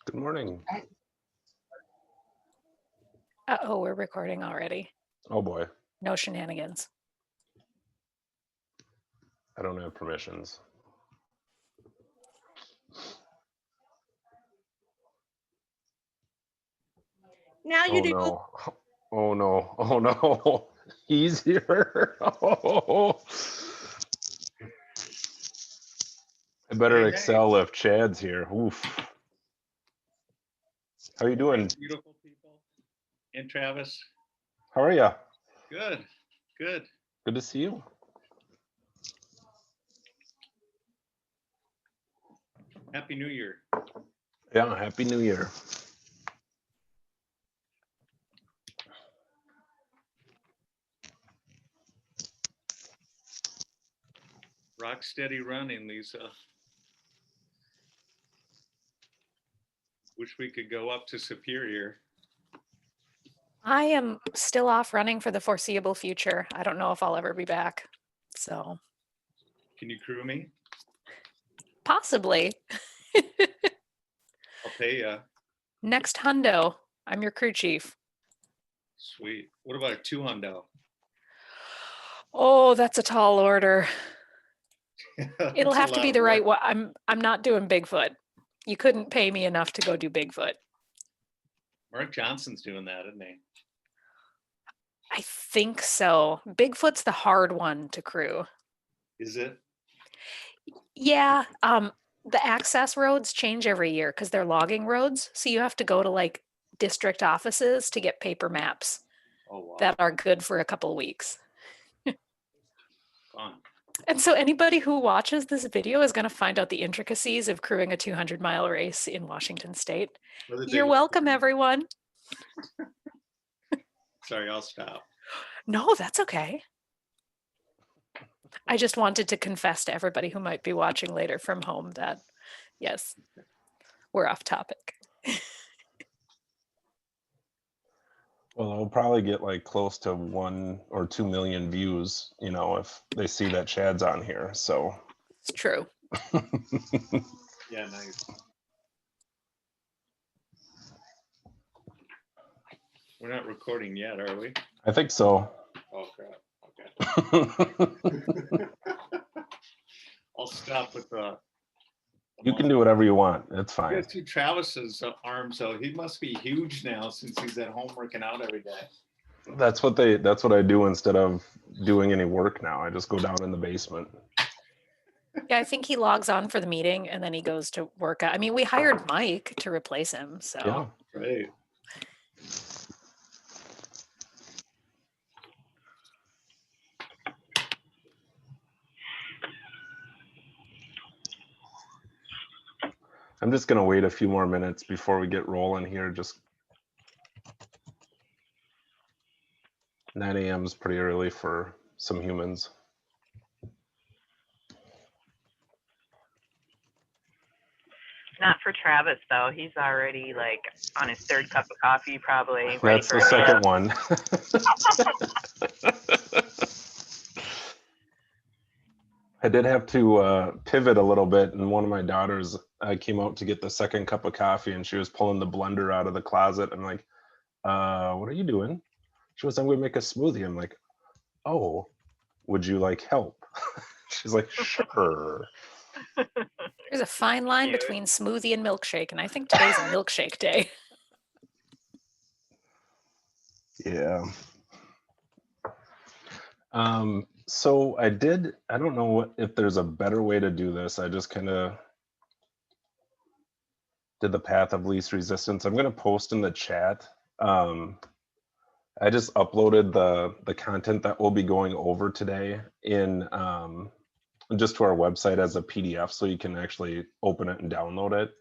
Good morning. Uh-oh, we're recording already. Oh boy, No shenanigans. I don't have permissions. Now you Oh do. no. Oh no. Oh no. He's here. Oh. I better Hey, excel if Chad's here. Oof. How you doing? beautiful people. And Travis, How are you? good, good. Good to see you. Happy New Year. Yeah, happy New Year. Rock steady running, Lisa. Wish we could go up to Superior. I am still off running for the foreseeable future. I don't know if I'll ever be back. So Can you crew me? possibly. I'll pay you. Next hundo, I'm your crew chief. Sweet. What about a 2 hundo? Oh, that's a tall order. It'll That's a have to lot be of the right work. one. I'm not doing Bigfoot. You couldn't pay me enough to go do Bigfoot. Mark Johnson's doing that, isn't he? I think so. Bigfoot's the hard one to crew. Is it? Yeah, the access roads change every year because they're logging roads. So you have to go to like district offices to get paper maps Oh, wow. that are good for a couple of weeks. Fun. And so anybody who watches this video is going to find out the intricacies of crewing a 200-mile race in Washington State. What did they You're look welcome, like? everyone. Sorry, I'll stop. No, that's okay. I just wanted to confess to everybody who might be watching later from home that, yes, we're off topic. Well, I'll probably get like close to 1 or 2 million views, if they see that Chad's on here. So It's true. Yeah, nice. We're not recording yet, are we? I think so. Oh, crap. Okay. I'll stop with the. You can do whatever you want. It's You fine. guys see Travis's arms, so he must be huge now since he's at home working out every day. That's what I do instead of doing any work now. I just go down in the basement. Yeah, I think he logs on for the meeting and then he goes to work. I mean, we hired Mike to replace him, so Yeah. Right. I'm just gonna wait a few more minutes before we get rolling here. Just 9 a.m. is pretty early for some humans. Not for Travis though. He's already like on his third cup of coffee, probably. That's the second one. I did have to pivot a little bit, and one of my daughters came out to get the second cup of coffee, and she was pulling the blender out of the closet. I'm like, what are you doing? She was, I'm going to make a smoothie. I'm like, oh, would you like help? She's like, sure. there's a fine line Cute. between smoothie and milkshake, and I think today's a milkshake day. Yeah. So I don't know if there's a better way to do this. I just kind of did the path of least resistance. I'm going to post in the chat. I just uploaded the content that we'll be going over today in just to our website as a PDF, so you can actually open it and download it.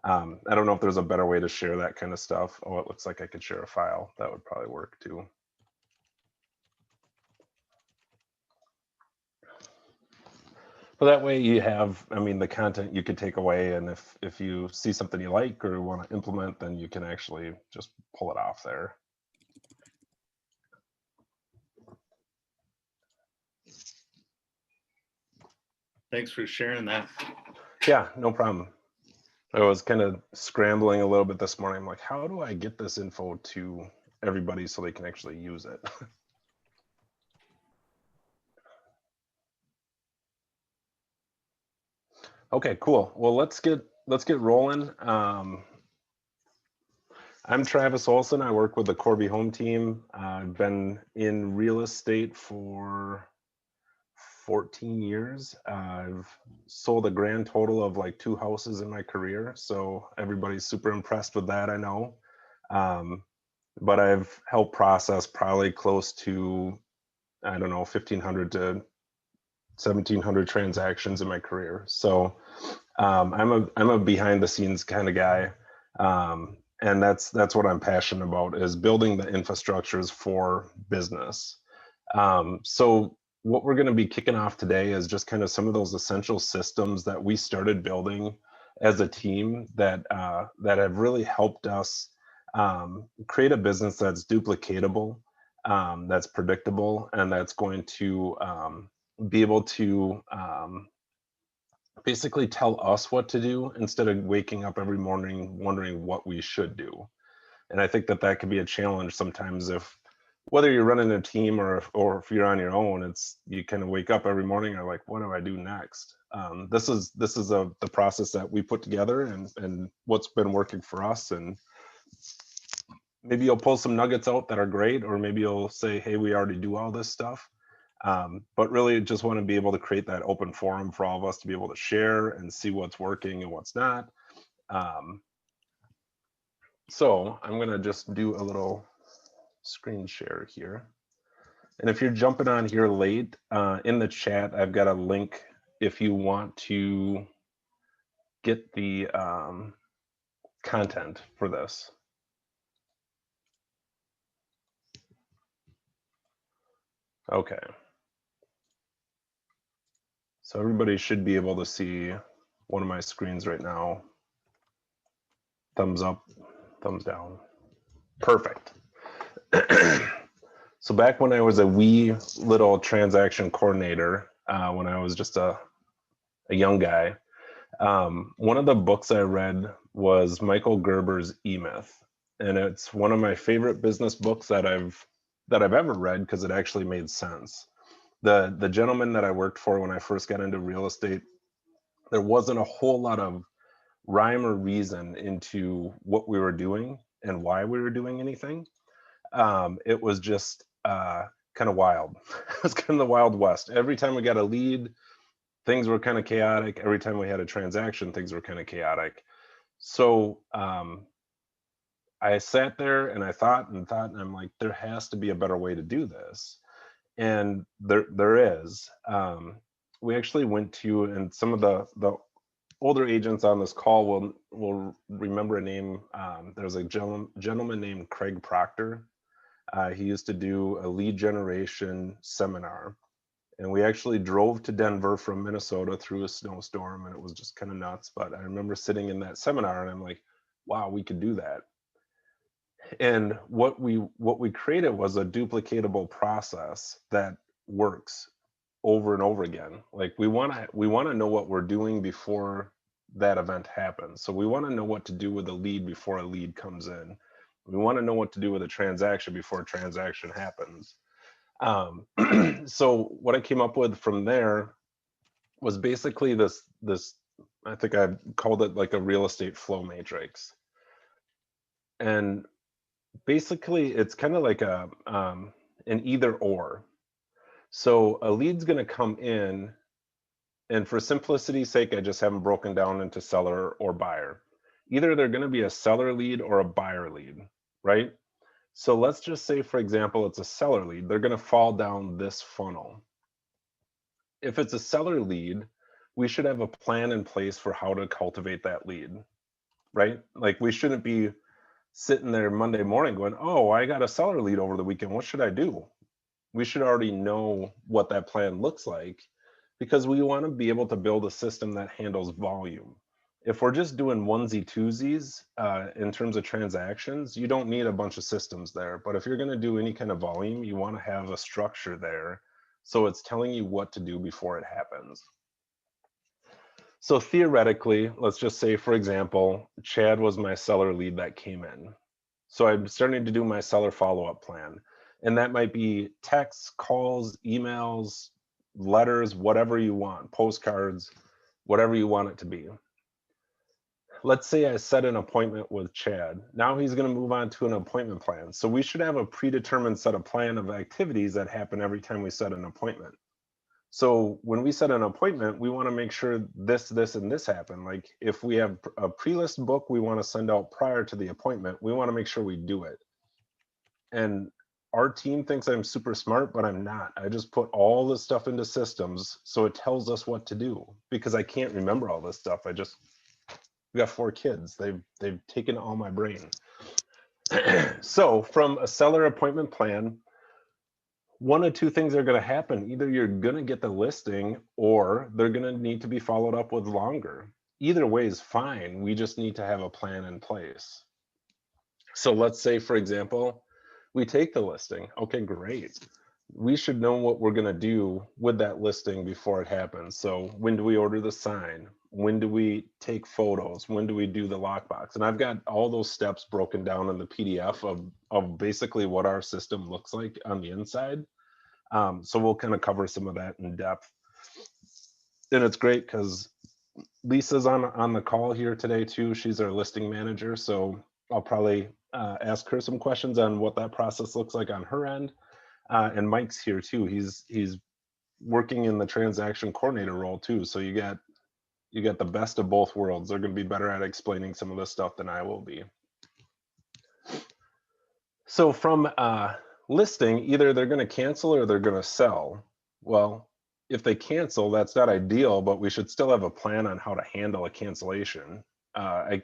I don't know if there's a better way to share that kind of stuff. Oh, it looks like I could share a file. That would probably work too. But that way you have, the content you could take away, and if you see something you like or want to implement, then you can actually just pull it off there. Thanks for sharing that. Yeah, no problem. I was kind of scrambling a little bit this morning. I'm like, how do I get this info to everybody so they can actually use it? Okay, cool. Well, let's get rolling. I'm Travis Olson. I work with the Corby Home Team. I've been in real estate for 14 years. I've sold a grand total of like 2 houses in my career. So everybody's super impressed with that, I know. But I've helped process probably close to, I don't know, 1,500 to 1,700 transactions in my career. So I'm a behind the scenes kind of guy. And that's what I'm passionate about, is building the infrastructures for business. So what we're going to be kicking off today is just kind of some of those essential systems that we started building as a team that have really helped us create a business that's duplicatable, that's predictable, and that's going to be able to basically tell us what to do instead of waking up every morning wondering what we should do. And I think that can be a challenge sometimes, if whether you're running a team or if you're on your own, it's you kind of wake up every morning and are like, what do I do next? This is the process that we put together and what's been working for us. And maybe you'll pull some nuggets out that are great, or maybe you'll say, hey, we already do all this stuff. But really just want to be able to create that open forum for all of us to be able to share and see what's working and what's not. So I'm going to just do a little screen share here. And if you're jumping on here late, in the chat, I've got a link if you want to get the content for this. Okay. So everybody should be able to see one of my screens right now. Thumbs up, thumbs down. Perfect. So back when I was a wee little transaction coordinator, when I was just a young guy, one of the books I read was Michael Gerber's E-Myth, and it's one of my favorite business books that I've ever read, because it actually made sense. The gentleman that I worked for when I first got into real estate, there wasn't a whole lot of rhyme or reason into what we were doing and why we were doing anything. It was just kind of wild. It was kind of the Wild West. Every time we got a lead, things were kind of chaotic. Every time we had a transaction, things were kind of chaotic. So I sat there and I thought, and I'm like, there has to be a better way to do this. And there is. We actually went to, and some of the older agents on this call will remember a name. There's a gentleman named Craig Proctor. He used to do a lead generation seminar, and we actually drove to Denver from Minnesota through a snowstorm, and it was just kind of nuts. But I remember sitting in that seminar and I'm like, wow, we could do that. And what we created was a duplicatable process that works over and over again. Like we want to know what we're doing before that event happens. So we want to know what to do with a lead before a lead comes in. We want to know what to do with a transaction before a transaction happens. So what I came up with from there was basically this, I think I called it like a real estate flow matrix. And basically it's kind of like an either or. So a lead's going to come in, and for simplicity's sake, I just have them broken down into seller or buyer. Either they're going to be a seller lead or a buyer lead, right? So let's just say, for example, it's a seller lead. They're going to fall down this funnel. If it's a seller lead, we should have a plan in place for how to cultivate that lead, right? Like we shouldn't be sitting there Monday morning going, oh, I got a seller lead over the weekend. What should I do? We should already know what that plan looks like, because we want to be able to build a system that handles volume. If we're just doing onesie twosies in terms of transactions, you don't need a bunch of systems there. But if you're going to do any kind of volume, you want to have a structure there, so it's telling you what to do before it happens. So theoretically, let's just say, for example, Chad was my seller lead that came in. So I'm starting to do my seller follow-up plan. And that might be texts, calls, emails, letters, whatever you want, postcards, whatever you want it to be. Let's say I set an appointment with Chad. Now he's going to move on to an appointment plan. So we should have a predetermined set of plan of activities that happen every time we set an appointment. So when we set an appointment, we want to make sure this, and this happen. Like if we have a pre-list book we want to send out prior to the appointment, we want to make sure we do it. And our team thinks I'm super smart, but I'm not. I just put all this stuff into systems so it tells us what to do, because I can't remember all this stuff. We got 4 kids. They've taken all my brain. So from a seller appointment plan, one of 2 things are going to happen. Either you're going to get the listing, or they're going to need to be followed up with longer. Either way is fine. We just need to have a plan in place. So let's say, for example, we take the listing. Okay, great. We should know what we're going to do with that listing before it happens. So when do we order the sign? When do we take photos? When do we do the lockbox? And I've got all those steps broken down in the PDF of basically what our system looks like on the inside. So we'll kind of cover some of that in depth. And it's great because Lisa's on the call here today too. She's our listing manager. So I'll probably ask her some questions on what that process looks like on her end. And Mike's here too. He's working in the transaction coordinator role too. So you got the best of both worlds. They're going to be better at explaining some of this stuff than I will be. So from listing, either they're going to cancel or they're going to sell. Well, if they cancel, that's not ideal, but we should still have a plan on how to handle a cancellation. I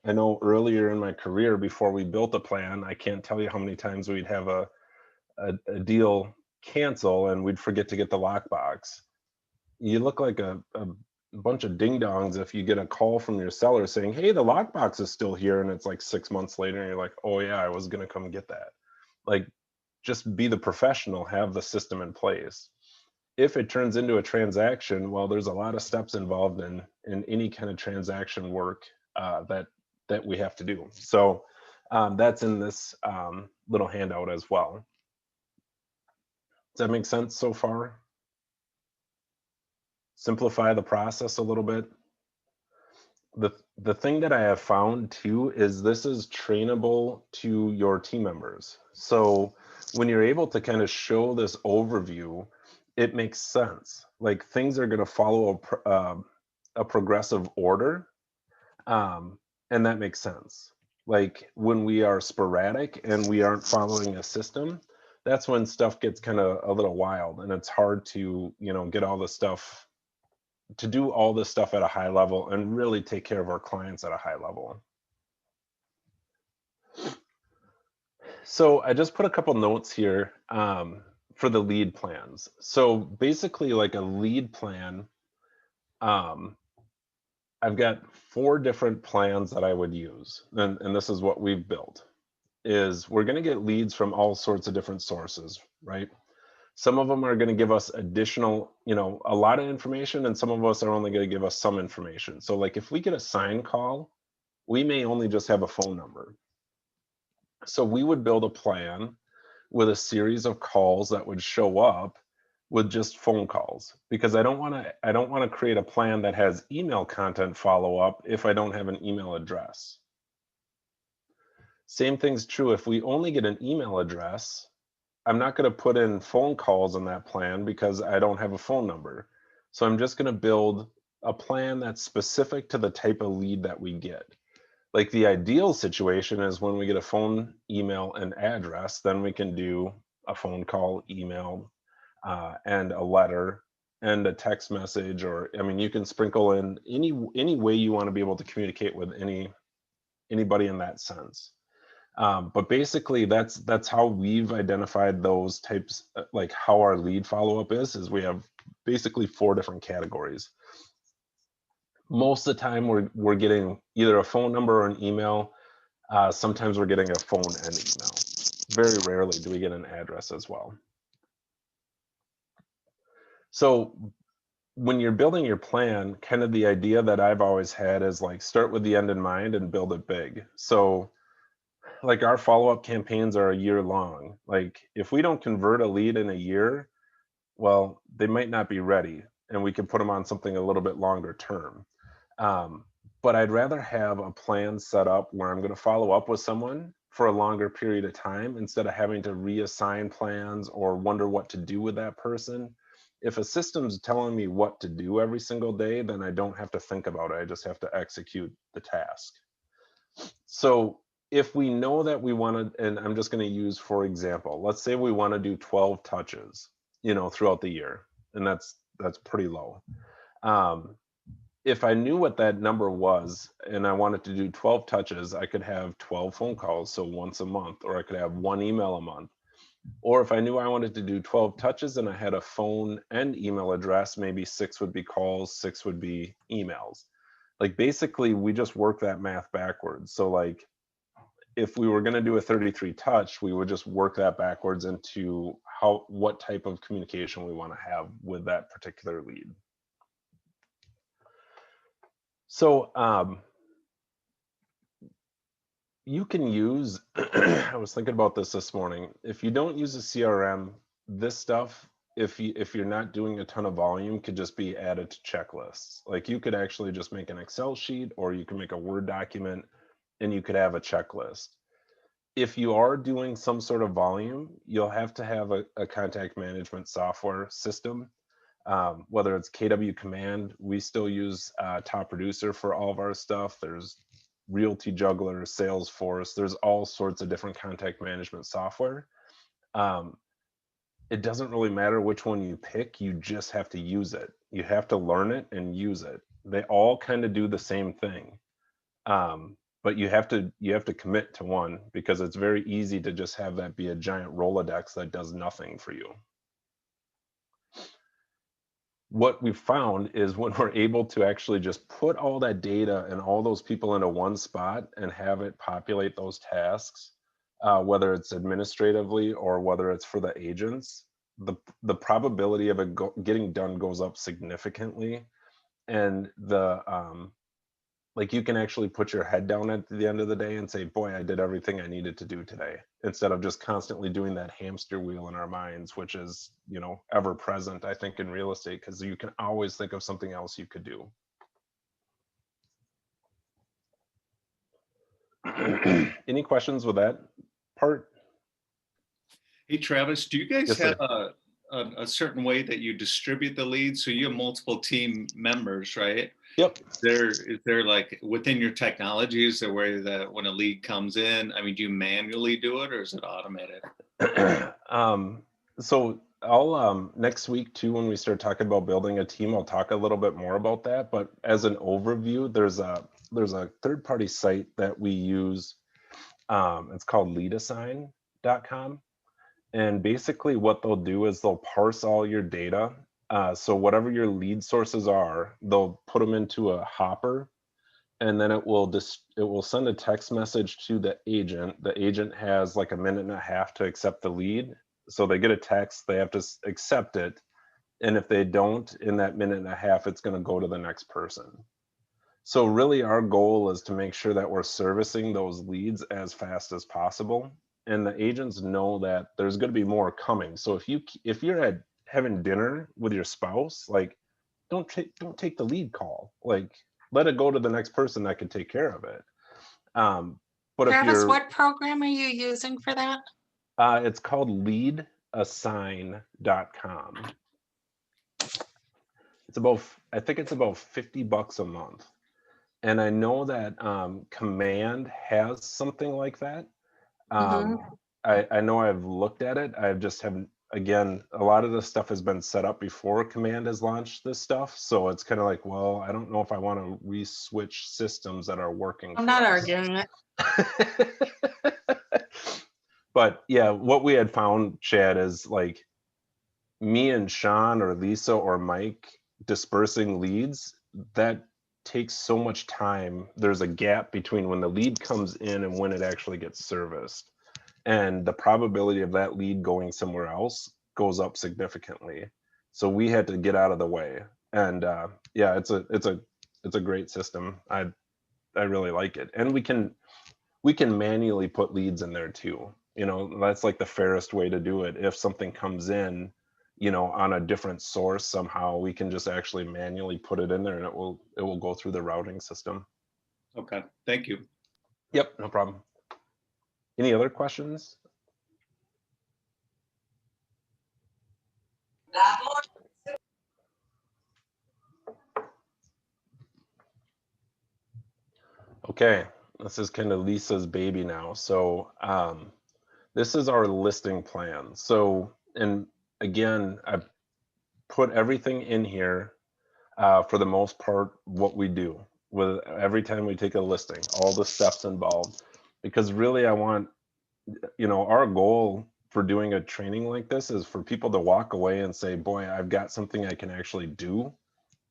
know earlier in my career, before we built a plan, I can't tell you how many times we'd have a deal cancel and we'd forget to get the lockbox. You look like a bunch of ding-dongs if you get a call from your seller saying, hey, the lockbox is still here, and it's like 6 months later and you're like, oh yeah, I was going to come get that. Like, just be the professional, have the system in place. If it turns into a transaction, well, there's a lot of steps involved in any kind of transaction work that we have to do. So that's in this little handout as well. Does that make sense so far? Simplify the process a little bit. The thing that I have found too is this is trainable to your team members. So when you're able to kind of show this overview, it makes sense. Like things are going to follow a progressive order, and that makes sense. Like when we are sporadic and we aren't following a system, that's when stuff gets kind of a little wild, and it's hard to, get all the stuff, to do all this stuff at a high level and really take care of our clients at a high level. So I just put a couple notes here for the lead plans. So basically, like a lead plan, I've got 4 different plans that I would use, and this is what we've built. Is we're going to get leads from all sorts of different sources, right? Some of them are going to give us additional, a lot of information, and some of us are only going to give us some information. So like if we get a sign call, we may only just have a phone number. So we would build a plan with a series of calls that would show up with just phone calls, because I don't want to create a plan that has email content follow up if I don't have an email address. Same thing's true if we only get an email address. I'm not going to put in phone calls in that plan because I don't have a phone number. So I'm just going to build a plan that's specific to the type of lead that we get. Like the ideal situation is when we get a phone, email, and address, then we can do a phone call, email, and a letter and a text message, or you can sprinkle in any way you want to be able to communicate with anybody in that sense. But basically that's how we've identified those types, like how our lead follow-up is we have basically 4 different categories. Most of the time we're getting either a phone number or an email. Sometimes we're getting a phone and email. Very rarely do we get an address as well. So when you're building your plan, kind of the idea that I've always had is like start with the end in mind and build it big. So like our follow-up campaigns are a year long. Like if we don't convert a lead in a year, well, they might not be ready and we can put them on something a little bit longer term. Um, but I'd rather have a plan set up where I'm going to follow up with someone for a longer period of time instead of having to reassign plans or wonder what to do with that person. If a system's telling me what to do every single day, then I don't have to think about it. I just have to execute the task. So if we know that we want to, and I'm just going to use, for example, let's say we want to do 12 touches, throughout the year, and that's pretty low. If I knew what that number was and I wanted to do 12 touches, I could have 12 phone calls, so once a month, or I could have 1 email a month. Or if I knew I wanted to do 12 touches and I had a phone and email address, maybe 6 would be calls, 6 would be emails. Like basically we just work that math backwards. So like if we were going to do a 33 touch, we would just work that backwards into what type of communication we want to have with that particular lead. So you can use, I was thinking about this morning, if you don't use a CRM, this stuff, if you're not doing a ton of volume, could just be added to checklists. Like you could actually just make an Excel sheet, or you can make a Word document and you could have a checklist. If you are doing some sort of volume, you'll have to have a contact management software system. Whether it's KW Command, we still use Top Producer for all of our stuff. There's Realty Juggler, Salesforce, there's all sorts of different contact management software. It doesn't really matter which one you pick, you just have to use it. You have to learn it and use it. They all kind of do the same thing. But you have to commit to one, because it's very easy to just have that be a giant Rolodex that does nothing for you. What we've found is when we're able to actually just put all that data and all those people into one spot and have it populate those tasks, whether it's administratively or whether it's for the agents, the probability of it getting done goes up significantly. And like you can actually put your head down at the end of the day and say, boy, I did everything I needed to do today, instead of just constantly doing that hamster wheel in our minds, which is, ever present, I think, in real estate, because you can always think of something else you could do. Any questions with that part? Hey, Travis, do you guys Yes, have sir. a certain way that you distribute the leads? So you have multiple team members, right? Yep. Is there like within your technology, is there a way that when a lead comes in, I mean, do you manually do it or is it automated? So I'll next week too, when we start talking about building a team, I'll talk a little bit more about that. But as an overview, there's a third-party site that we use. It's called leadassign.com. And basically what they'll do is they'll parse all your data. So whatever your lead sources are, they'll put them into a hopper, and then it will send a text message to the agent. The agent has like a minute and a half to accept the lead. So they get a text, they have to accept it. And if they don't, in that minute and a half, it's going to go to the next person. So really our goal is to make sure that we're servicing those leads as fast as possible. And the agents know that there's going to be more coming. So if you're having dinner with your spouse, like don't take the lead call. Like let it go to the next person that can take care of it. But Travis, what program are you using for that? It's called leadassign.com. I think it's about $50 a month. And I know that Command has something like that. I know I've looked at it. I just haven't, again, a lot of this stuff has been set up before Command has launched this stuff. So it's kind of like, well, I don't know if I want to re-switch systems that are working. I'm not arguing it. But yeah, what we had found, Chad, is like me and Sean or Lisa or Mike dispersing leads, that takes so much time. There's a gap between when the lead comes in and when it actually gets serviced. And the probability of that lead going somewhere else goes up significantly. So we had to get out of the way. And yeah, it's a great system. I really like it. And we can manually put leads in there too. You know, that's like the fairest way to do it. If something comes in, you know, on a different source somehow, we can just actually manually put it in there, and it will go through the routing system. Okay, thank you. Yep, no problem. Any other questions? Okay, this is kind of Lisa's baby now. So this is our listing plan. So, and again, I put everything in here for the most part, what we do with every time we take a listing, all the steps involved, because really I want, you know, our goal for doing a training like this is for people to walk away and say, boy, I've got something I can actually do,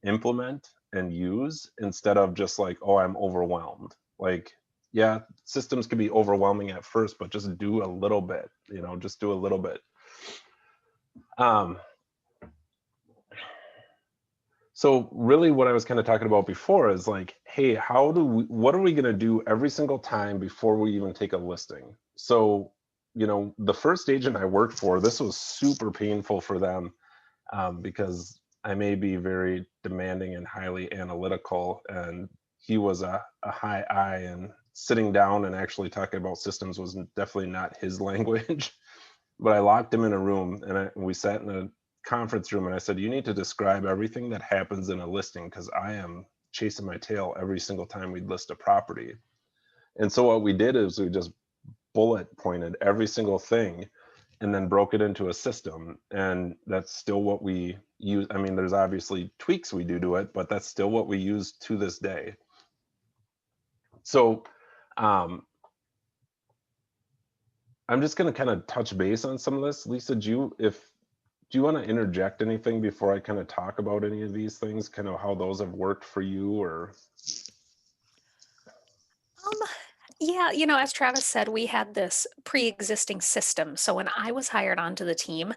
implement, and use, instead of just like, oh, I'm overwhelmed. Like, yeah, systems can be overwhelming at first, but just do a little bit, you know, just do a little bit. So really what I was kind of talking about before is like, hey, what are we going to do every single time before we even take a listing? So, you know, the first agent I worked for, this was super painful for them because I may be very demanding and highly analytical, and he was a high I, and sitting down and actually talking about systems was definitely not his language. But I locked him in a room, and we sat in a conference room, and I said, you need to describe everything that happens in a listing, because I am chasing my tail every single time we list a property. And so what we did is we just bullet pointed every single thing and then broke it into a system. And that's still what we use. I mean, there's obviously tweaks we do to it, but that's still what we use to this day. So I'm just going to kind of touch base on some of this. Lisa, do you want to interject anything before I kind of talk about any of these things, kind of how those have worked for you? Or Yeah, you know, as Travis said, we had this pre-existing system. So when I was hired onto the team,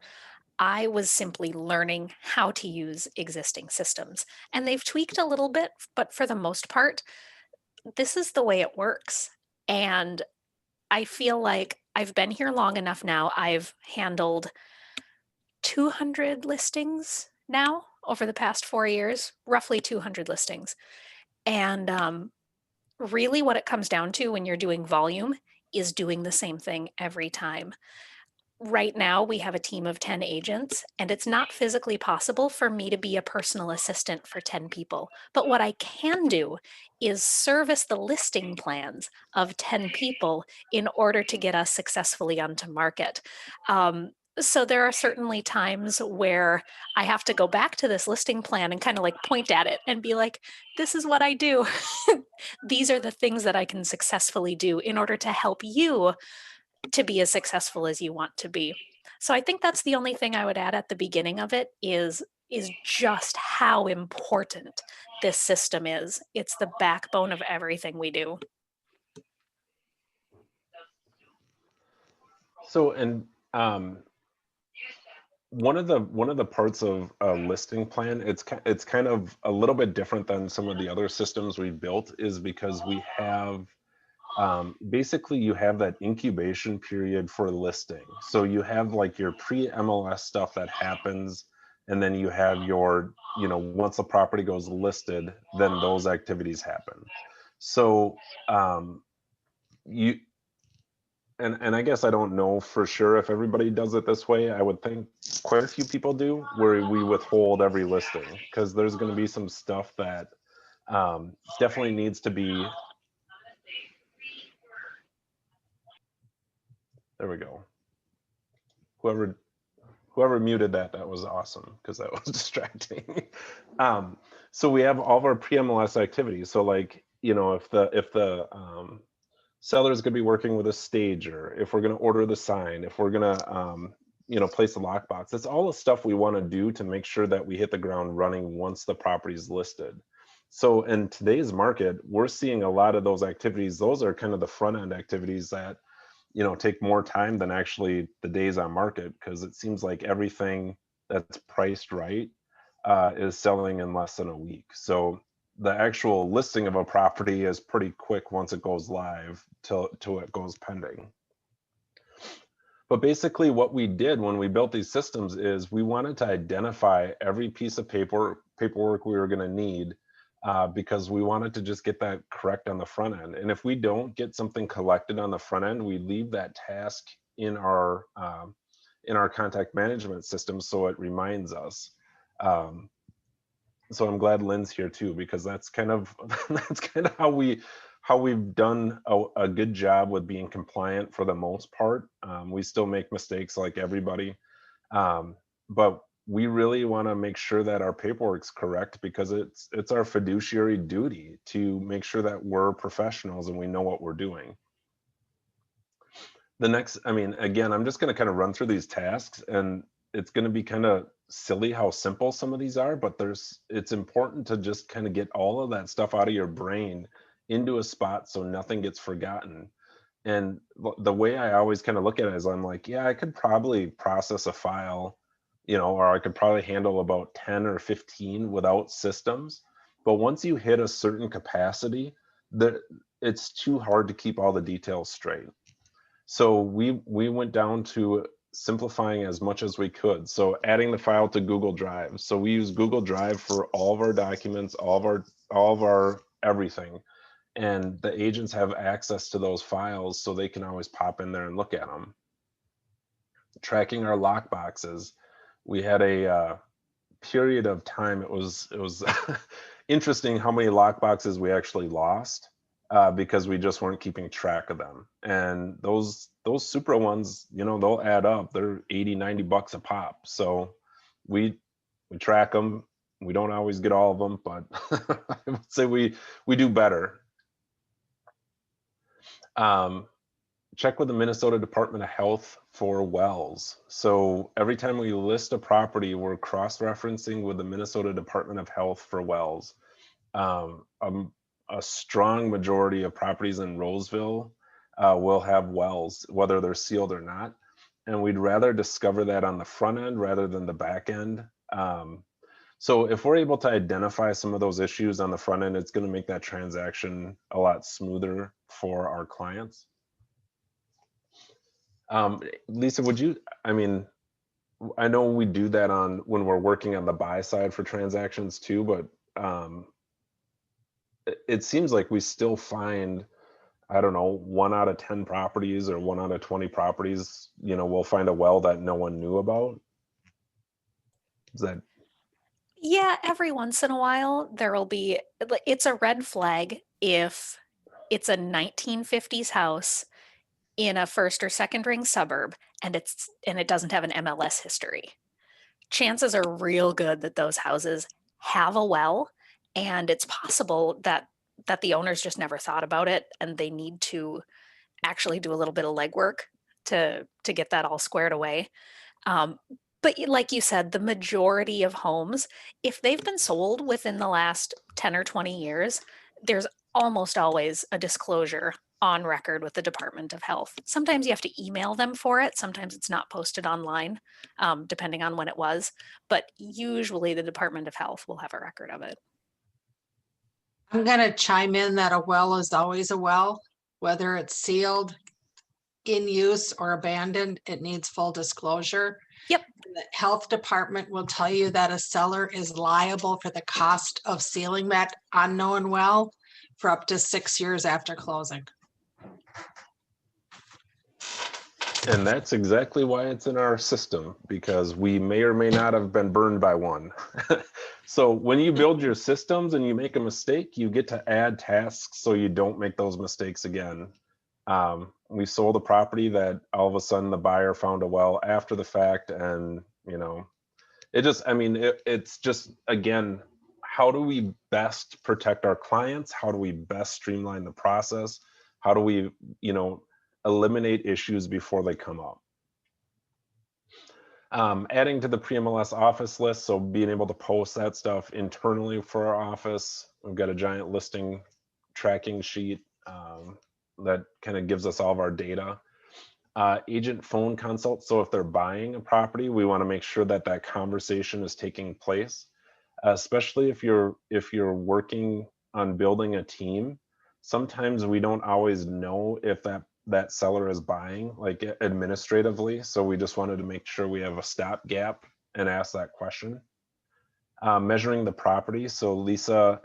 I was simply learning how to use existing systems. And they've tweaked a little bit, but for the most part, this is the way it works. And I feel like I've been here long enough now. I've handled 200 listings now over the past 4 years, roughly 200 listings. And really what it comes down to when you're doing volume is doing the same thing every time. Right now, we have a team of 10 agents, and it's not physically possible for me to be a personal assistant for 10 people. But what I can do is service the listing plans of 10 people in order to get us successfully onto market. So there are certainly times where I have to go back to this listing plan and kind of like point at it and be like, this is what I do. These are the things that I can successfully do in order to help you to be as successful as you want to be. So I think that's the only thing I would add at the beginning of it is just how important this system is. It's the backbone of everything we do. so, and one of the parts of a listing plan, it's kind of a little bit different than some of the other systems we built, is because we have basically you have that incubation period for listing. So you have like your pre-MLS stuff that happens, and then you have your, you know, once the property goes listed, then those activities happen. So you and I guess I don't know for sure if everybody does it this way. I would think quite a few people do, where we withhold every listing, because there's going to be some stuff that definitely needs to be. There we go. Whoever muted that was awesome, because that was distracting. So we have all of our pre-MLS activities. So like, you know, if the seller is going to be working with a stager, if we're going to order the sign, if we're going to you know, place the lockbox, that's all the stuff we want to do to make sure that we hit the ground running once the property is listed. So in today's market, we're seeing a lot of those activities. Those are kind of the front end activities that, you know, take more time than actually the days on market, because it seems like everything that's priced right is selling in less than a week. So the actual listing of a property is pretty quick once it goes live till it goes pending. But basically what we did when we built these systems is we wanted to identify every piece of paperwork we were going to need, because we wanted to just get that correct on the front end. And if we don't get something collected on the front end, we leave that task in our contact management system so it reminds us. So I'm glad Lynn's here too, because that's kind of how we've done a good job with being compliant for the most part. We still make mistakes like everybody, but we really want to make sure that our paperwork's correct, because it's our fiduciary duty to make sure that we're professionals and we know what we're doing. The next, I mean, again, I'm just going to kind of run through these tasks, and it's going to be kind of silly how simple some of these are, but it's important to just kind of get all of that stuff out of your brain into a spot so nothing gets forgotten. And the way I always kind of look at it is I'm like, yeah, I could probably process a file, or I could probably handle about 10 or 15 without systems. But once you hit a certain capacity, it's too hard to keep all the details straight. So we went down to simplifying as much as we could. So adding the file to Google Drive. So we use Google Drive for all of our documents, all of our everything. And the agents have access to those files so they can always pop in there and look at them. Tracking our lock boxes. We had a period of time, it was interesting how many lock boxes we actually lost. Because we just weren't keeping track of them. And those Supra ones, they'll add up. They're $80-$90 a pop. So we track them. We don't always get all of them, but I would say we do better. Check with the Minnesota Department of Health for wells. So every time we list a property, we're cross-referencing with the Minnesota Department of Health for wells. A strong majority of properties in Roseville will have wells, whether they're sealed or not. And we'd rather discover that on the front end rather than the back end. So if we're able to identify some of those issues on the front end, it's going to make that transaction a lot smoother for our clients. Lisa, I know we do that when we're working on the buy side for transactions too, but it seems like we still find, I don't know, 1 out of 10 properties or 1 out of 20 properties, we'll find a well that no one knew about. Is that? Yeah, every once in a while it's a red flag if it's a 1950s house in a first or second ring suburb and it doesn't have an MLS history. Chances are real good that those houses have a well, and it's possible that the owners just never thought about it and they need to actually do a little bit of legwork to get that all squared away. But like you said, the majority of homes, if they've been sold within the last 10 or 20 years, there's almost always a disclosure on record with the Department of Health. Sometimes you have to email them for it. Sometimes it's not posted online, depending on when it was. But usually the Department of Health will have a record of it. I'm going to chime in that a well is always a well, whether it's sealed, in use, or abandoned. It needs full disclosure. Yep. The health department will tell you that a seller is liable for the cost of sealing that unknown well for up to 6 years after closing. And that's exactly why it's in our system, because we may or may not have been burned by one. So when you build your systems and you make a mistake, you get to add tasks so you don't make those mistakes again. We sold a property that all of a sudden the buyer found a well after the fact, and it's just, again, how do we best protect our clients? How do we best streamline the process? How do we, eliminate issues before they come up? Adding to the pre-MLS office list, so being able to post that stuff internally for our office. We've got a giant listing tracking sheet that kind of gives us all of our data. Agent phone consult, so if they're buying a property, we want to make sure that that conversation is taking place. especially if you're working on building a team. Sometimes we don't always know if that seller is buying, like administratively. So we just wanted to make sure we have a stopgap and ask that question. Measuring the property. So Lisa,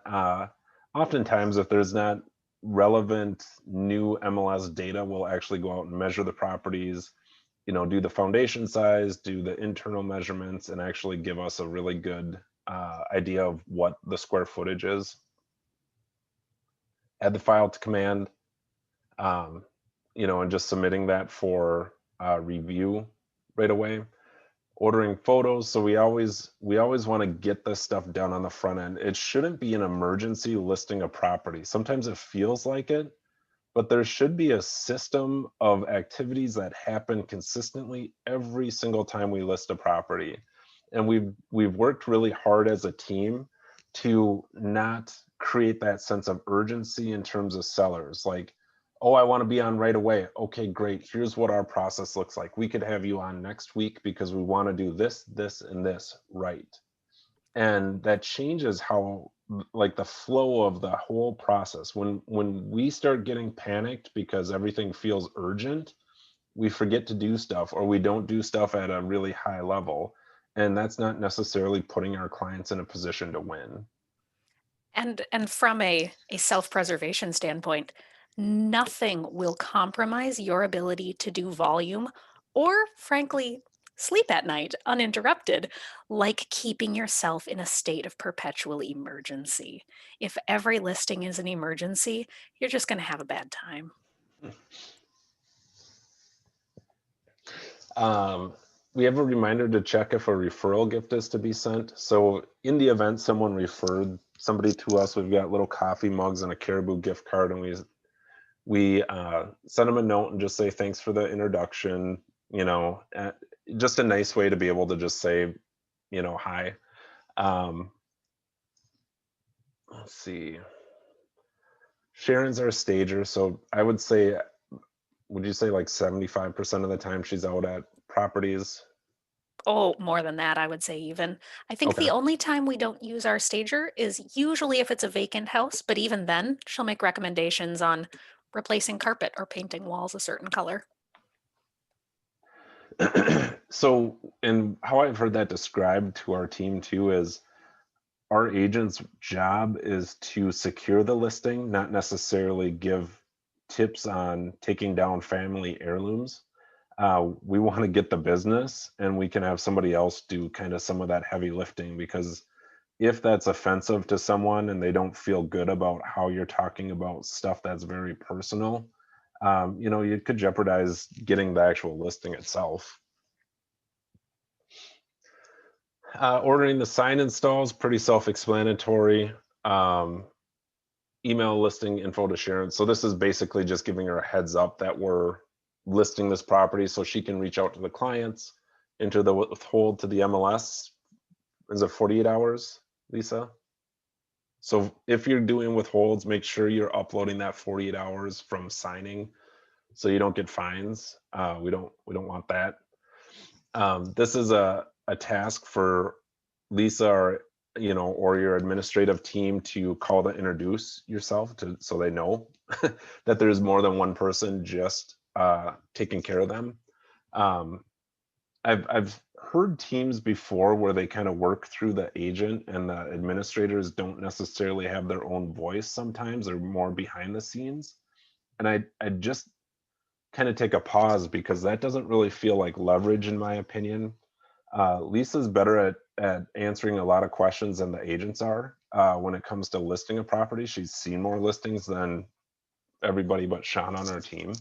oftentimes if there's not relevant new MLS data, we'll actually go out and measure the properties, do the foundation size, do the internal measurements, and actually give us a really good idea of what the square footage is. Add the file to command, and just submitting that for review right away. Ordering photos. So we always want to get this stuff done on the front end. It shouldn't be an emergency listing a property. Sometimes it feels like it, but there should be a system of activities that happen consistently every single time we list a property. And we've worked really hard as a team to not create that sense of urgency in terms of sellers. Like, oh, I want to be on right away. Okay, great. Here's what our process looks like. We could have you on next week because we want to do this, this, and this right. And that changes how, like, the flow of the whole process. When we start getting panicked because everything feels urgent, we forget to do stuff, or we don't do stuff at a really high level. And that's not necessarily putting our clients in a position to win. And from a self-preservation standpoint, nothing will compromise your ability to do volume or, frankly, sleep at night uninterrupted, like keeping yourself in a state of perpetual emergency. If every listing is an emergency, you're just going to have a bad time. We have a reminder to check if a referral gift is to be sent. So in the event someone referred somebody to us, we've got little coffee mugs and a Caribou gift card, and we send them a note and just say thanks for the introduction. Just a nice way to be able to just say, hi. Let's see. Sharon's our stager, so I would say, would you say like 75% of the time she's out at properties? Oh, more than that, I would say even. I think Okay. the only time we don't use our stager is usually if it's a vacant house, but even then, she'll make recommendations on replacing carpet or painting walls a certain color. So, and how I've heard that described to our team too is our agent's job is to secure the listing, not necessarily give tips on taking down family heirlooms. We want to get the business, and we can have somebody else do kind of some of that heavy lifting, because if that's offensive to someone and they don't feel good about how you're talking about stuff that's very personal, you could jeopardize getting the actual listing itself. Ordering the sign installs, pretty self-explanatory. Email listing info to Sharon. So this is basically just giving her a heads up that we're listing this property so she can reach out to the clients, enter the withhold to the MLS. Is it 48 hours, Lisa? So if you're doing withholds, make sure you're uploading that 48 hours from signing so you don't get fines. We don't want that. This is a task for Lisa or your administrative team to call to introduce yourself so they know that there's more than one person just taking care of them. I've heard teams before where they kind of work through the agent, and the administrators don't necessarily have their own voice. Sometimes they're more behind the scenes, and I just kind of take a pause, because that doesn't really feel like leverage in my opinion. Lisa's better at answering a lot of questions than the agents are when it comes to listing a property. She's seen more listings than everybody but Sean on our team.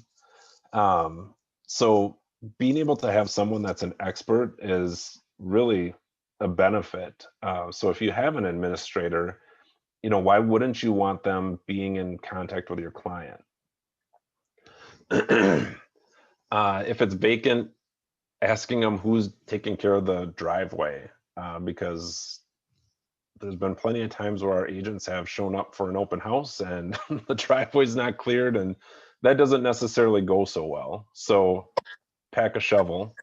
So being able to have someone that's an expert is really a benefit. So if you have an administrator, why wouldn't you want them being in contact with your client? If it's vacant, asking them who's taking care of the driveway, because there's been plenty of times where our agents have shown up for an open house and the driveway's not cleared, and that doesn't necessarily go so well. So pack a shovel.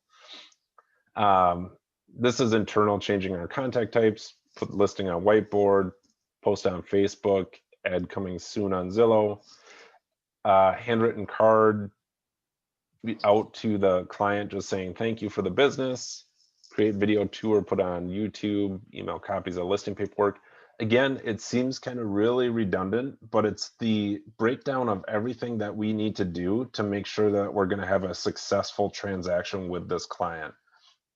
This is internal, changing our contact types. put the listing on whiteboard, post on Facebook, ad coming soon on Zillow, handwritten card out to the client just saying thank you for the business, create video tour, put on YouTube, email copies of listing paperwork. Again, it seems kind of really redundant, but it's the breakdown of everything that we need to do to make sure that we're going to have a successful transaction with this client,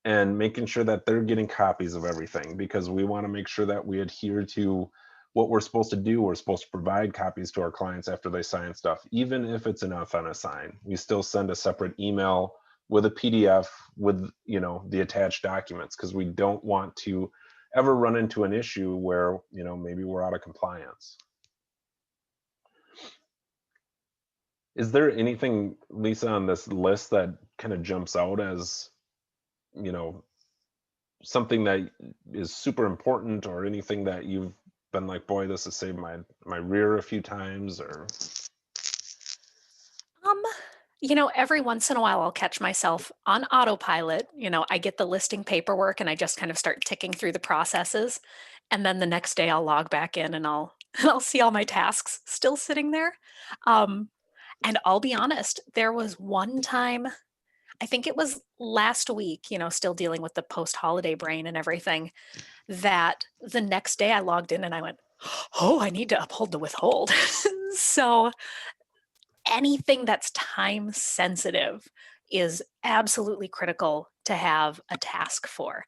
and making sure that they're getting copies of everything, because we want to make sure that we adhere to what we're supposed to do. We're supposed to provide copies to our clients after they sign stuff, even if it's an authentic sign. We still send a separate email with a PDF with, you know, the attached documents, because we don't want to ever run into an issue where, you know, maybe we're out of compliance. Is there anything, Lisa, on this list that kind of jumps out as, you know, something that is super important, or anything that you've been like, boy, this has saved my rear a few times? Or You know, every once in a while I'll catch myself on autopilot. You know, I get the listing paperwork and I just kind of start ticking through the processes. And then the next day I'll log back in and I'll I'll see all my tasks still sitting there. Um, and I'll be honest, there was one time, I think it was last week, you know, still dealing with the post-holiday brain and everything, that the next day I logged in and I went, oh, I need to uphold the withhold. So anything that's time sensitive is absolutely critical to have a task for.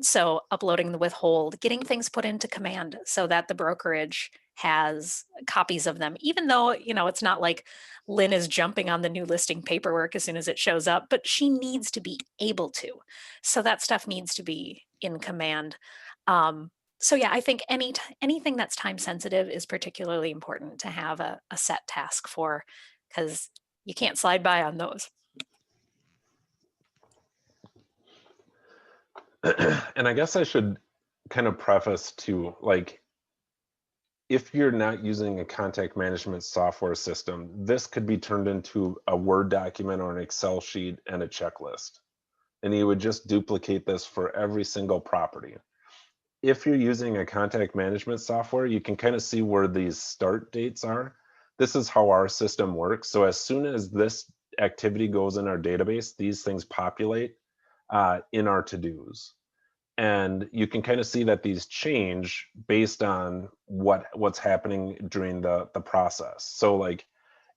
So uploading the withhold, getting things put into command so that the brokerage has copies of them, even though, you know, it's not like Lynn is jumping on the new listing paperwork as soon as it shows up, but she needs to be able to. So that stuff needs to be in command. So yeah, I think anything that's time sensitive is particularly important to have a set task for, because you can't slide by on those. and I guess I should kind of preface to, like, if you're not using a contact management software system, this could be turned into a Word document or an Excel sheet and a checklist. And you would just duplicate this for every single property. If you're using a contact management software, you can kind of see where these start dates are. This is how our system works. So as soon as this activity goes in our database, these things populate in our to-dos. And you can kind of see that these change based on what's happening during the process. So like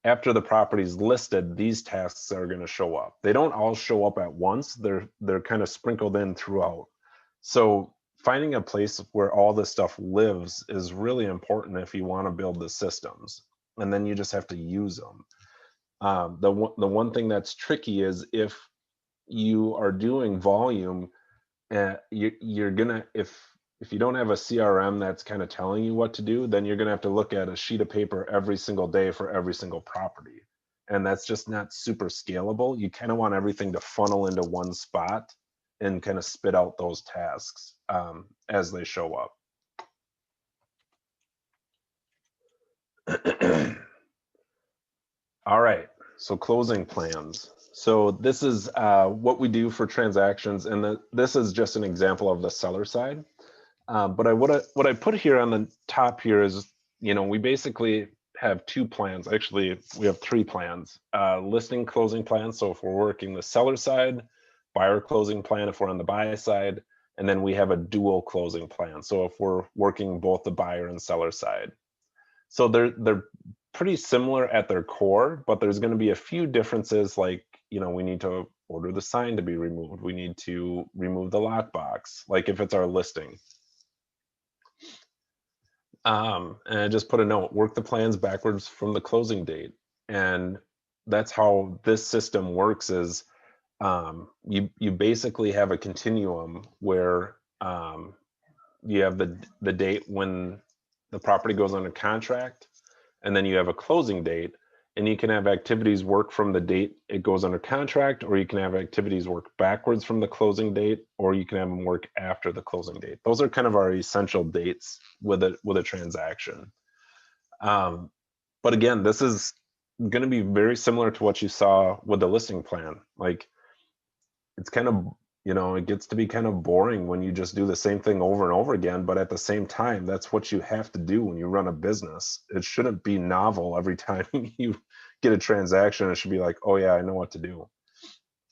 after the property is listed, these tasks are going to show up. They don't all show up at once. They're kind of sprinkled in throughout. So finding a place where all this stuff lives is really important if you want to build the systems, and then you just have to use them. The one thing that's tricky is if you are doing volume, you're gonna, if you don't have a CRM that's kind of telling you what to do, then you're gonna have to look at a sheet of paper every single day for every single property, and that's just not super scalable. You kind of want everything to funnel into one spot and kind of spit out those tasks as they show up. All right, so closing plans. So this is what we do for transactions, and this is just an example of the seller side. But what I put here on the top here is, you know, we basically have two plans. Actually, we have three plans. Listing closing plan. So if we're working the seller side, buyer closing plan if we're on the buy side, and then we have a dual closing plan. So if we're working both the buyer and seller side. So they're pretty similar at their core, but there's going to be a few differences, like, you know, we need to order the sign to be removed. We need to remove the lockbox, like if it's our listing. And I just put a note, work the plans backwards from the closing date. And that's how this system works is you basically have a continuum where you have the date when the property goes under contract, and then you have a closing date, and you can have activities work from the date it goes under contract, or you can have activities work backwards from the closing date, or you can have them work after the closing date. Those are kind of our essential dates with a transaction. But again, this is going to be very similar to what you saw with the listing plan. Like, it's kind of You know, it gets to be kind of boring when you just do the same thing over and over again, but at the same time, that's what you have to do when you run a business. It shouldn't be novel every time you get a transaction. It should be like, oh yeah, I know what to do.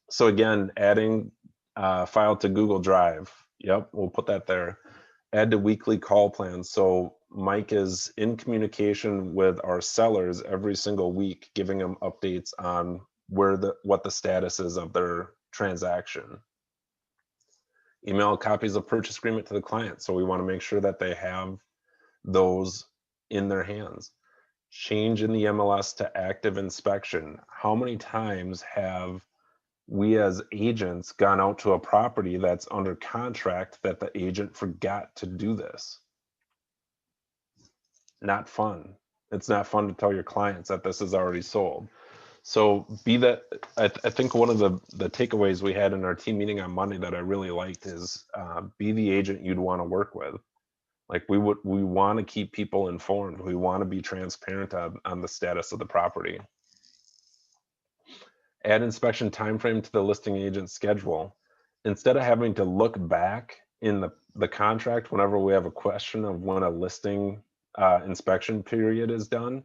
So again, adding file to Google Drive. Yep, we'll put that there. Add to weekly call plans. So Mike is in communication with our sellers every single week, giving them updates on what the status is of their transaction. Email copies of purchase agreement to the client. So we want to make sure that they have those in their hands. Change in the MLS to active inspection. How many times have we as agents gone out to a property that's under contract that the agent forgot to do this? Not fun. It's not fun to tell your clients that this is already sold. So I think one of the takeaways we had in our team meeting on Monday that I really liked is be the agent you'd want to work with. Like we want to keep people informed. We want to be transparent on the status of the property. Add inspection timeframe to the listing agent schedule. Instead of having to look back in the contract whenever we have a question of when a listing inspection period is done,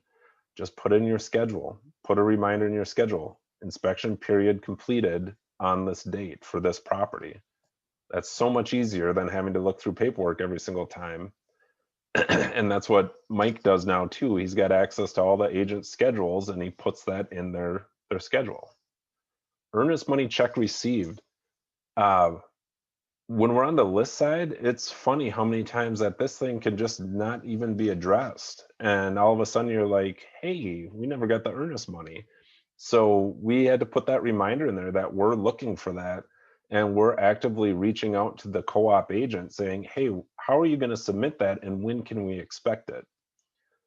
just put in your schedule. Put a reminder in your schedule. Inspection period completed on this date for this property. That's so much easier than having to look through paperwork every single time. And that's what Mike does now too. He's got access to all the agent schedules and he puts that in their schedule. Earnest money check received. When we're on the list side, it's funny how many times that this thing can just not even be addressed. And all of a sudden you're like, hey, we never got the earnest money. So we had to put that reminder in there that we're looking for that. And we're actively reaching out to the co-op agent saying, hey, how are you going to submit that and when can we expect it?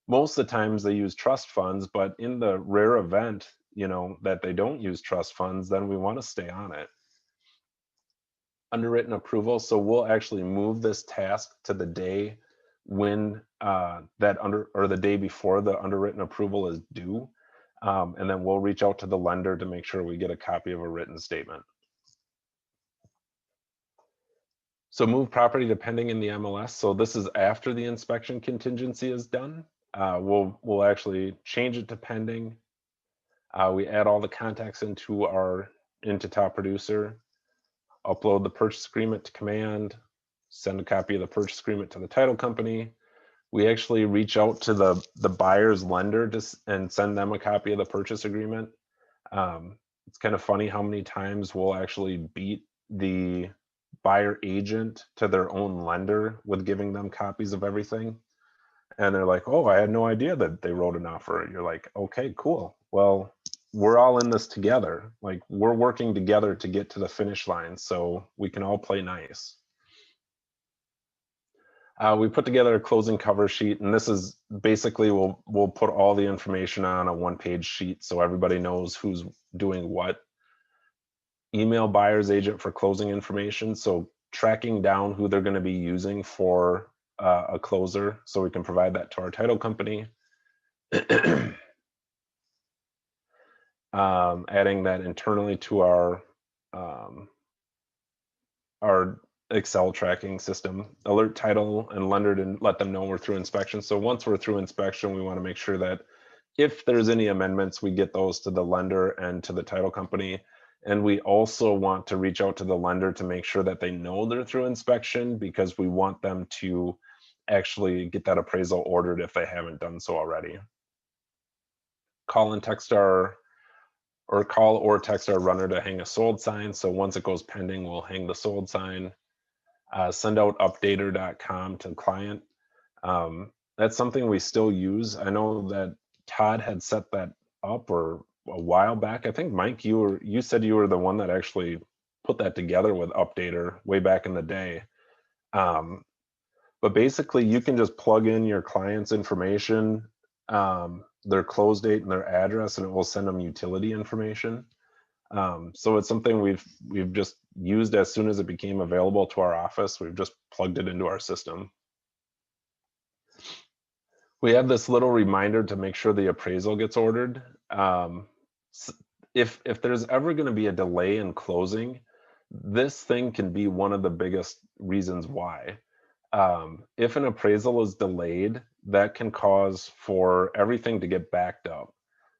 Most of the times they use trust funds, but in the rare event, you know, that they don't use trust funds, then we want to stay on it. Underwritten approval. So we'll actually move this task to the day when the day before the underwritten approval is due. And then we'll reach out to the lender to make sure we get a copy of a written statement. So move property to pending in the MLS. So this is after the inspection contingency is done. We'll actually change it to pending. We add all the contacts into top producer, upload the purchase agreement to command, send a copy of the purchase agreement to the title company. We actually reach out to the buyer's lender and send them a copy of the purchase agreement. It's kind of funny how many times we'll actually beat the buyer agent to their own lender with giving them copies of everything. And they're like, oh, I had no idea that they wrote an offer. You're like, okay, cool. Well, we're all in this together. Like we're working together to get to the finish line so we can all play nice. We put together a closing cover sheet, and this is basically we'll put all the information on a one-page sheet so everybody knows who's doing what. Email buyer's agent for closing information, so tracking down who they're going to be using for a closer, so we can provide that to our title company. Adding that internally to our Excel tracking system. Alert title and lender to let them know we're through inspection. So once we're through inspection, we want to make sure that if there's any amendments, we get those to the lender and to the title company. And we also want to reach out to the lender to make sure that they know they're through inspection, because we want them to actually get that appraisal ordered if they haven't done so already. Call or text our runner to hang a sold sign. So once it goes pending, we'll hang the sold sign. Send out updater.com to client. That's something we still use. I know that Todd had set that up or a while back. I think Mike, you said you were the one that actually put that together with Updater way back in the day. But basically you can just plug in your client's information, their close date and their address, and it will send them utility information. So it's something we've just used as soon as it became available to our office. We've just plugged it into our system. We have this little reminder to make sure the appraisal gets ordered. If there's ever going to be a delay in closing, this thing can be one of the biggest reasons why. If an appraisal is delayed, that can cause for everything to get backed up.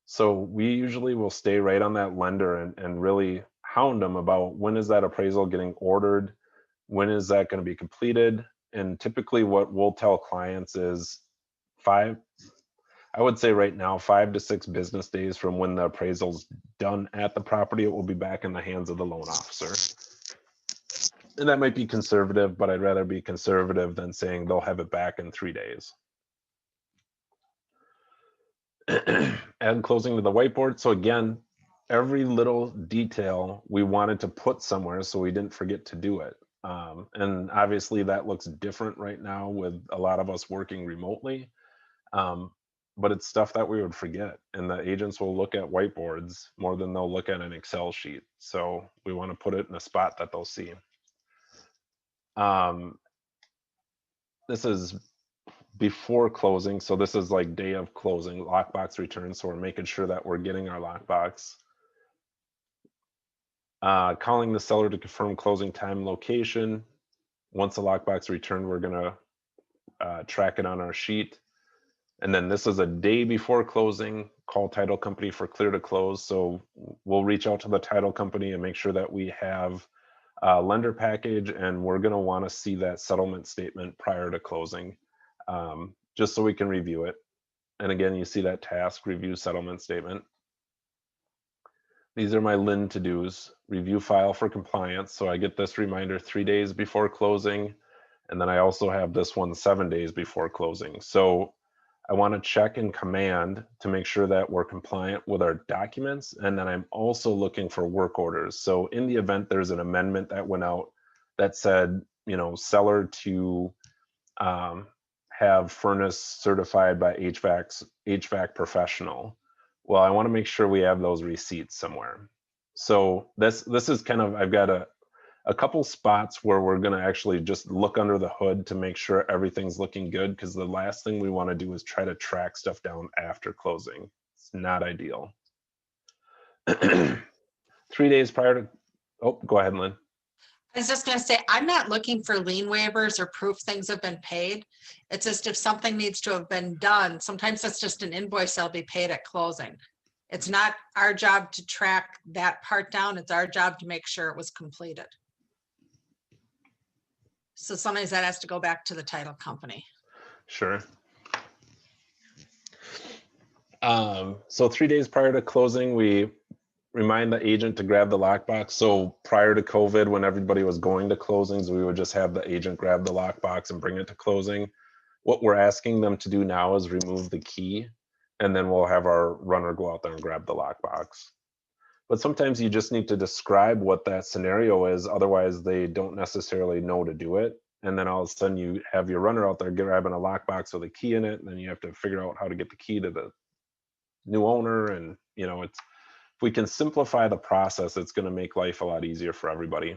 So we usually will stay right on that lender and really hound them about when is that appraisal getting ordered, when is that going to be completed. And typically what we'll tell clients is I would say right now, 5 to 6 business days from when the appraisal's done at the property, it will be back in the hands of the loan officer. And that might be conservative, but I'd rather be conservative than saying they'll have it back in 3 days. Add closing to the whiteboard. So again, every little detail we wanted to put somewhere so we didn't forget to do it. And obviously that looks different right now with a lot of us working remotely. But it's stuff that we would forget, and the agents will look at whiteboards more than they'll look at an Excel sheet. So we want to put it in a spot that they'll see. This is before closing. So this is like day of closing, lockbox return. So we're making sure that we're getting our lockbox. Calling the seller to confirm closing time, location. Once the lockbox returned, we're going to track it on our sheet. And then this is a day before closing, call title company for clear to close. So we'll reach out to the title company and make sure that we have a lender package, and we're going to want to see that settlement statement prior to closing, just so we can review it. And again, you see that task, review settlement statement. These are my LIN to-dos, review file for compliance. So I get this reminder 3 days before closing. And then I also have this one 7 days before closing. So I want to check in command to make sure that we're compliant with our documents. And then I'm also looking for work orders. So in the event there's an amendment that went out that said, you know, seller to have furnace certified by HVAC professional. Well, I want to make sure we have those receipts somewhere. So this is kind of, I've got a couple spots where we're going to actually just look under the hood to make sure everything's looking good, because the last thing we want to do is try to track stuff down after closing. It's not ideal. 3 days prior to, oh, go ahead, Lynn. I was just gonna say, I'm not looking for lien waivers or proof things have been paid. It's just if something needs to have been done, sometimes it's just an invoice that'll be paid at closing. It's not our job to track that part down. It's our job to make sure it was completed. So sometimes that has to go back to the title company. Sure. So 3 days prior to closing, we remind the agent to grab the lockbox. So prior to COVID, when everybody was going to closings, we would just have the agent grab the lockbox and bring it to closing. What we're asking them to do now is remove the key, and then we'll have our runner go out there and grab the lockbox. But sometimes you just need to describe what that scenario is. Otherwise, they don't necessarily know to do it. And then all of a sudden you have your runner out there grabbing a lockbox with a key in it. And then you have to figure out how to get the key to the new owner. And, you know, it's, if we can simplify the process, it's going to make life a lot easier for everybody.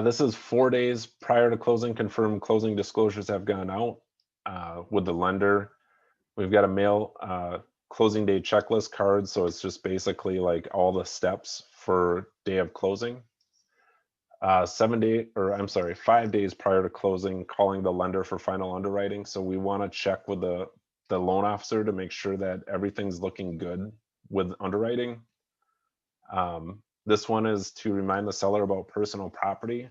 This is 4 days prior to closing. Confirm closing disclosures have gone out with the lender. We've got a mail closing day checklist card. So it's just basically like all the steps for day of closing. 5 days prior to closing, calling the lender for final underwriting. So we want to check with the loan officer to make sure that everything's looking good with underwriting. This one is to remind the seller about personal property.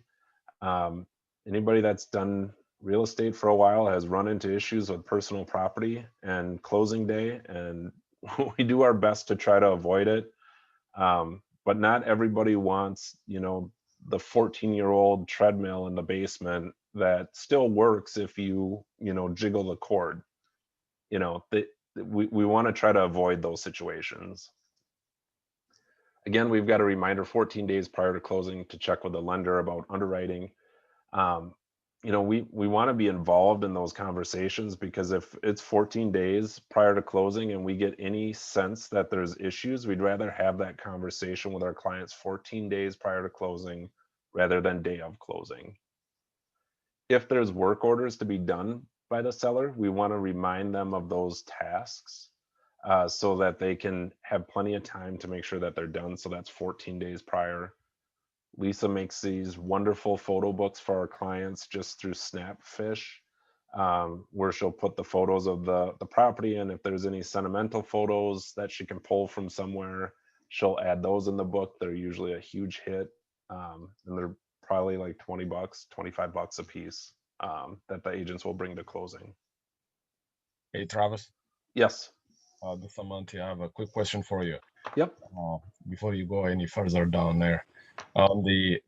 Anybody that's done real estate for a while has run into issues with personal property and closing day, and we do our best to try to avoid it. But not everybody wants, you know, the 14-year-old treadmill in the basement that still works if you know, jiggle the cord. You know, we want to try to avoid those situations. Again, we've got a reminder 14 days prior to closing to check with the lender about underwriting. You know, we want to be involved in those conversations, because if it's 14 days prior to closing and we get any sense that there's issues, we'd rather have that conversation with our clients 14 days prior to closing rather than day of closing. If there's work orders to be done by the seller, we want to remind them of those tasks. so that they can have plenty of time to make sure that they're done. So that's 14 days prior. Lisa makes these wonderful photo books for our clients just through Snapfish, where she'll put the photos of the property, and if there's any sentimental photos that she can pull from somewhere, she'll add those in the book. They're usually a huge hit, and they're probably like 20 bucks, 25 bucks a piece, that the agents will bring to closing. Hey, Travis, Yes. this is Amanti. I have a quick question for you. Yep. Before you go any further down there, on the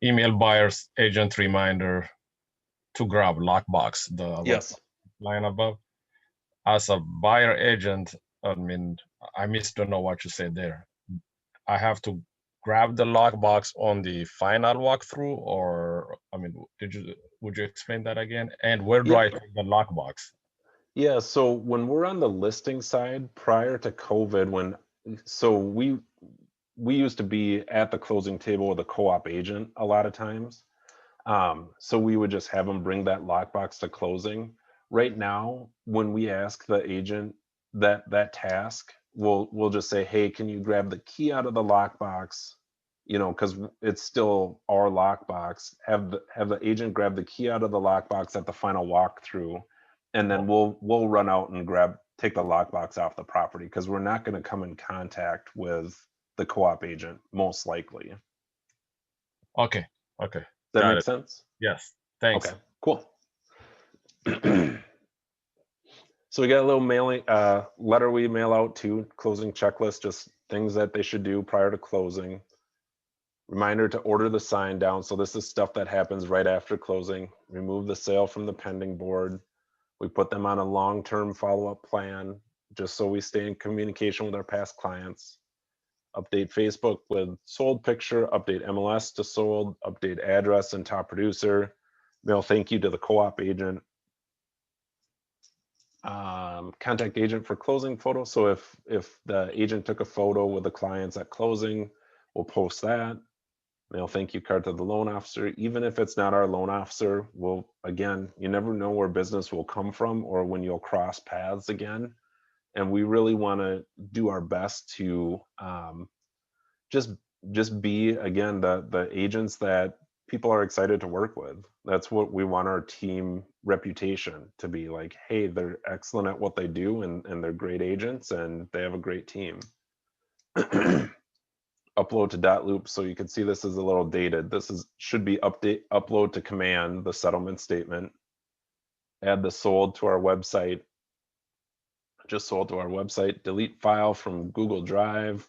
email buyer's agent reminder to grab lockbox, the Yes. line above. As a buyer agent, I mean, I missed to know what you said there. I have to grab the lockbox on the final walkthrough, or I mean, would you explain that again? And where do Yep. I take the lockbox? Yeah, so when we're on the listing side, prior to COVID, we used to be at the closing table with a co-op agent a lot of times. So we would just have them bring that lockbox to closing. Right now, when we ask the agent that task, we'll just say, hey, can you grab the key out of the lockbox? You know, because it's still our lockbox. Have the agent grab the key out of the lockbox at the final walkthrough, and then we'll run out and take the lockbox off the property, because we're not going to come in contact with the co-op agent, most likely. Okay. Does that Got make it. sense? Yes. Thanks. Okay, cool. So we got a little mailing letter we mail out to closing checklist, just things that they should do prior to closing. Reminder to order the sign down. So this is stuff that happens right after closing. Remove the sale from the pending board. We put them on a long-term follow-up plan, just so we stay in communication with our past clients. Update Facebook with sold picture, update MLS to sold, update address and top producer, mail thank you to the co-op agent. Contact agent for closing photo. So if the agent took a photo with the clients at closing, we'll post that. Mail thank you card to the loan officer. Even if it's not our loan officer, again, you never know where business will come from or when you'll cross paths again. And we really want to do our best to just be, again, the agents that people are excited to work with. That's what we want our team reputation to be, like, hey, they're excellent at what they do, and they're great agents, and they have a great team. Upload to .loop. So you can see this is a little dated. Should be upload to command, the settlement statement. Add the sold to our website. Just sold to our website. Delete file from Google Drive.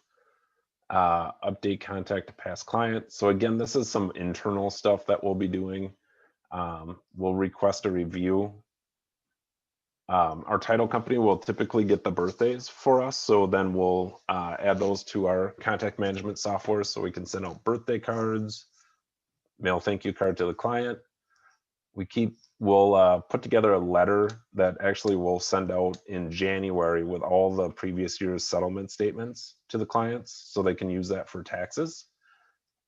Update contact to past client. So again, this is some internal stuff that we'll be doing. We'll request a review. Our title company will typically get the birthdays for us, so then we'll add those to our contact management software so we can send out birthday cards, mail thank you card to the client. We'll put together a letter that actually we'll send out in January with all the previous year's settlement statements to the clients so they can use that for taxes.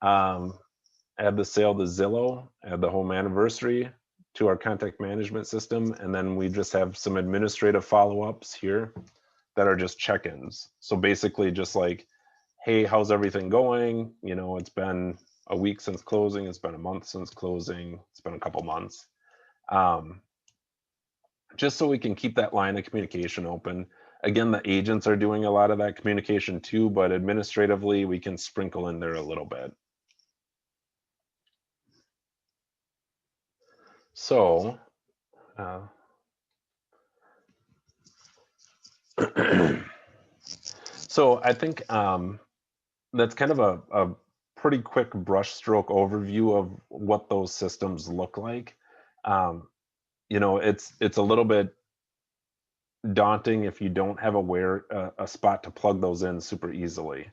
Add the sale to Zillow, add the home anniversary to our contact management system, and then we just have some administrative follow-ups here that are just check-ins. So basically just like, hey, how's everything going? You know, it's been a week since closing, it's been a month since closing, it's been a couple months. Just so we can keep that line of communication open. Again, the agents are doing a lot of that communication too, but administratively we can sprinkle in there a little bit. So, so I think that's kind of a pretty quick brushstroke overview of what those systems look like. You know, it's a little bit daunting if you don't have a spot to plug those in super easily.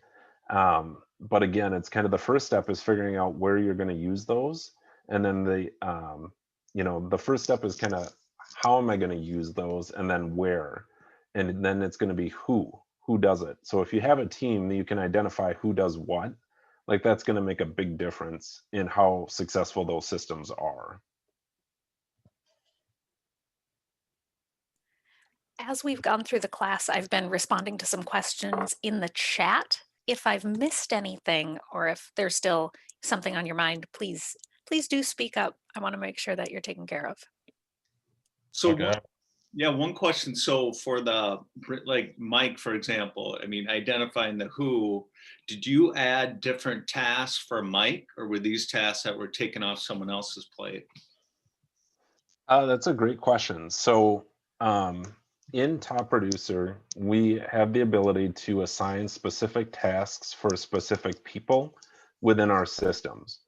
But again, it's kind of the first step is figuring out where you're going to use those, and then you know, the first step is kind of how am I going to use those, and then where, and then it's going to be who does it. So if you have a team that you can identify who does what, like that's going to make a big difference in how successful those systems are. as we've gone through the class, I've been responding to some questions in the chat. If I've missed anything or if there's still something on your mind, please do speak up. I want to make sure that you're taken care of. So Okay. yeah, one question. So for the, like Mike, for example, I mean, identifying the who, did you add different tasks for Mike, or were these tasks that were taken off someone else's plate? That's a great question. So in Top Producer, we have the ability to assign specific tasks for specific people within our systems.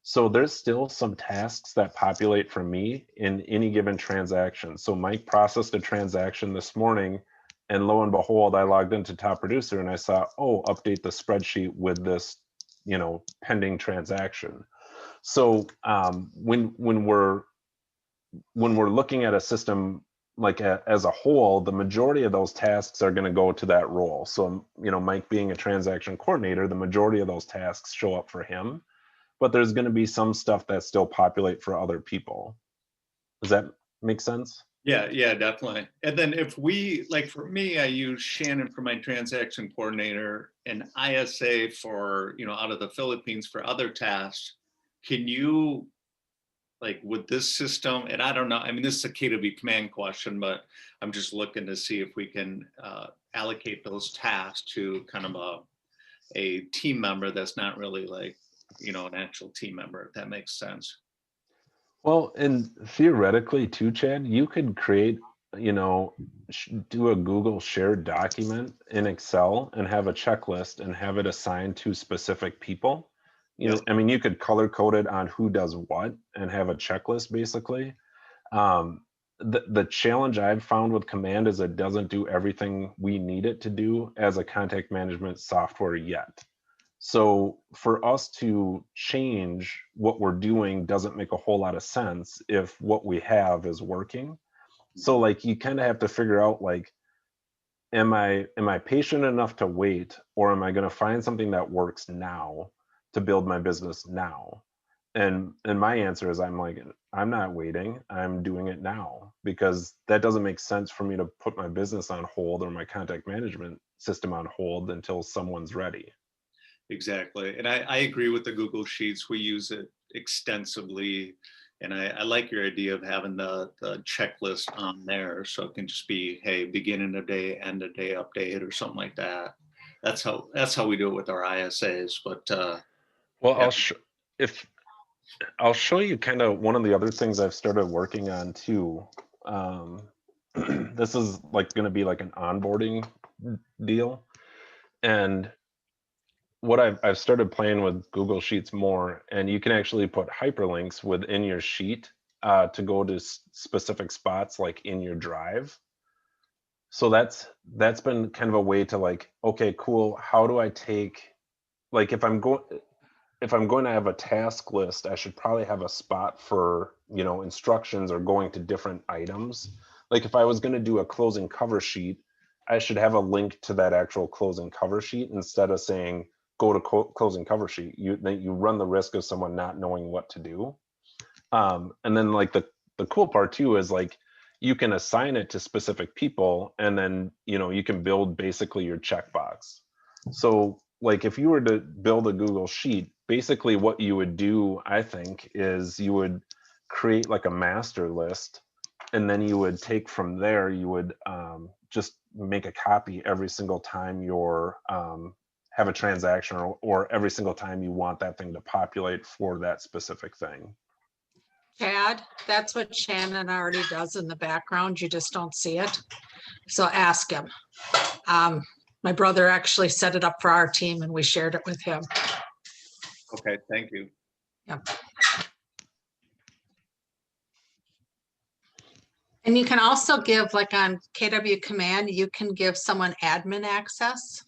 So there's still some tasks that populate for me in any given transaction. So Mike processed a transaction this morning, and lo and behold, I logged into Top Producer and I saw, oh, update the spreadsheet with this, pending transaction. So when we're looking at a system like as a whole, the majority of those tasks are going to go to that role. So, Mike being a transaction coordinator, the majority of those tasks show up for him, but there's going to be some stuff that still populate for other people. Does that make sense? Yeah, definitely. And then if we, like for me, I use Shannon for my transaction coordinator and ISA for, out of the Philippines for other tasks. Can you, like with this system, and I don't know, I mean, this is a KW command question, but I'm just looking to see if we can allocate those tasks to kind of a team member that's not really like, an actual team member, if that makes sense. Well, and theoretically too, Chad, you could create, do a Google shared document in Excel and have a checklist and have it assigned to specific people. I mean, you could color code it on who does what and have a checklist basically. The challenge I've found with Command is it doesn't do everything we need it to do as a contact management software yet. So for us to change what we're doing doesn't make a whole lot of sense if what we have is working. So like you kind of have to figure out like, am I patient enough to wait, or am I going to find something that works now to build my business now? And my answer is I'm not waiting, I'm doing it now, because that doesn't make sense for me to put my business on hold or my contact management system on hold until someone's ready. Exactly. And I agree with the Google Sheets. We use it extensively. And I like your idea of having the checklist on there. So it can just be, hey, beginning of day, end of day update or something like that. That's how we do it with our ISAs. But well, yeah. I'll show you kind of one of the other things I've started working on too. This is like going to be like an onboarding deal. And what I've started playing with Google Sheets more, and you can actually put hyperlinks within your sheet to go to specific spots like in your drive. So that's been kind of a way to like, okay, cool. How do I take, like if I'm going to have a task list, I should probably have a spot for, instructions or going to different items. Like if I was going to do a closing cover sheet, I should have a link to that actual closing cover sheet instead of saying, go to closing cover sheet. You run the risk of someone not knowing what to do. And then like the cool part too is like you can assign it to specific people, and then you can build basically your checkbox. So like if you were to build a Google Sheet, basically what you would do, I think, is you would create like a master list, and then you would take from there, you would just make a copy every single time you're have a transaction, or every single time you want that thing to populate for that specific thing. Chad, that's what Shannon already does in the background. You just don't see it. So ask him. My brother actually set it up for our team and we shared it with him. Okay, thank you. Yep. And you can also give, like on KW Command, you can give someone admin access.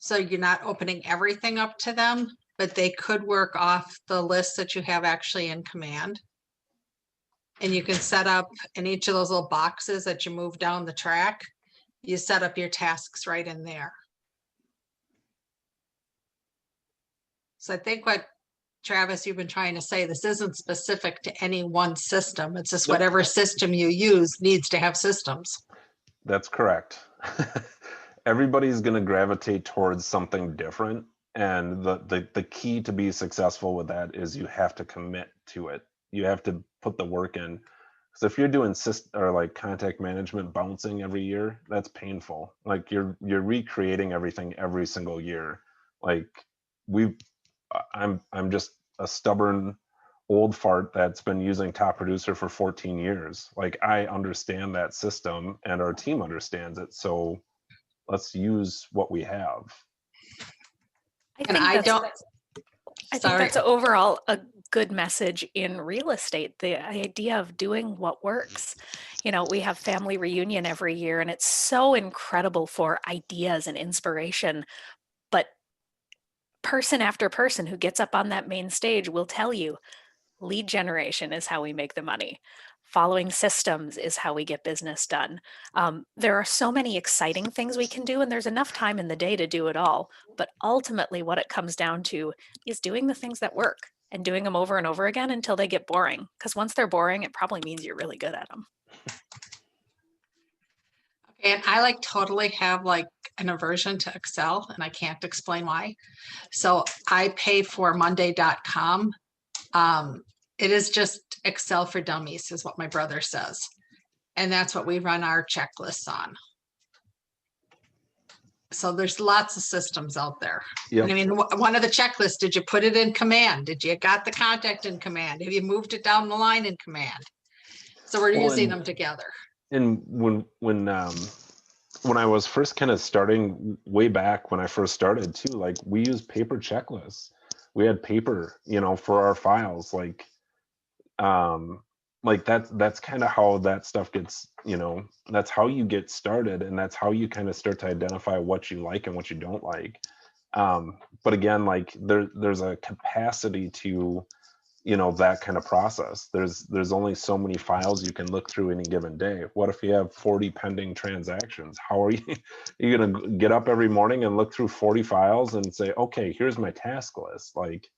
So you're not opening everything up to them, but they could work off the list that you have actually in Command. And you can set up in each of those little boxes that you move down the track, you set up your tasks right in there. So I think what, Travis, you've been trying to say, this isn't specific to any one system. It's just whatever system you use needs to have systems. That's correct. Everybody's going to gravitate towards something different. And the key to be successful with that is you have to commit to it. You have to put the work in. So if you're doing or like contact management bouncing every year, that's painful. Like you're recreating everything every single year. Like I'm just a stubborn old fart that's been using Top Producer for 14 years. Like I understand that system and our team understands it. So let's use what we have. And I don't, I think sorry. that's overall a good message in real estate. The idea of doing what works. You know, we have family reunion every year and it's so incredible for ideas and inspiration. But person after person who gets up on that main stage will tell you lead generation is how we make the money. Following systems is how we get business done. There are so many exciting things we can do, and there's enough time in the day to do it all. But ultimately, what it comes down to is doing the things that work and doing them over and over again until they get boring. Because once they're boring, it probably means you're really good at them. And I like totally have like an aversion to Excel, and I can't explain why. So I pay for Monday.com. It is just Excel for dummies, is what my brother says. And that's what we run our checklists on. So there's lots of systems out there. Yep. And I mean, one of the checklists, did you put it in command? Did you got the contact in command? Have you moved it down the line in command? So we're using them together. And when I was first kind of starting way back when I first started too, like we used paper checklists. We had paper, you know, for our files, like that's kind of how that stuff gets, you know, that's how you get started, and that's how you kind of start to identify what you like and what you don't like. But again, like there's a capacity to, you know, that kind of process. There's only so many files you can look through any given day. What if you have 40 pending transactions? How are you gonna get up every morning and look through 40 files and say, okay, here's my task list? Like,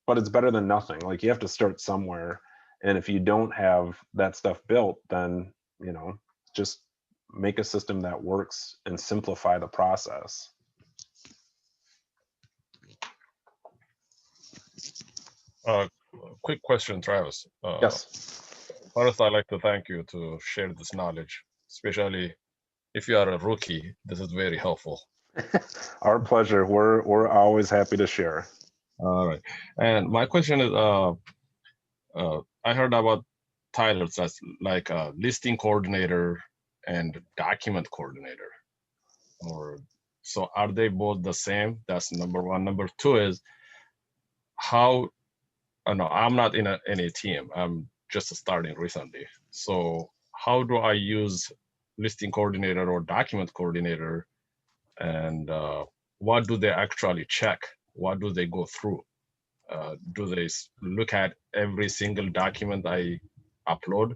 but it's better than nothing. Like you have to start somewhere. And if you don't have that stuff built, then, you know, just make a system that works and simplify the process. Quick question, Travis. Yes. First, I'd like to thank you to share this knowledge, especially if you are a rookie. This is very helpful. Our pleasure. We're always happy to share. All right. And my question is, I heard about titles as like a listing coordinator and document coordinator. So are they both the same? That's number one. Number two is how, no, I'm not in any team. I'm just starting recently. So how do I use listing coordinator or document coordinator, and what do they actually check? What do they go through? Do they look at every single document I upload,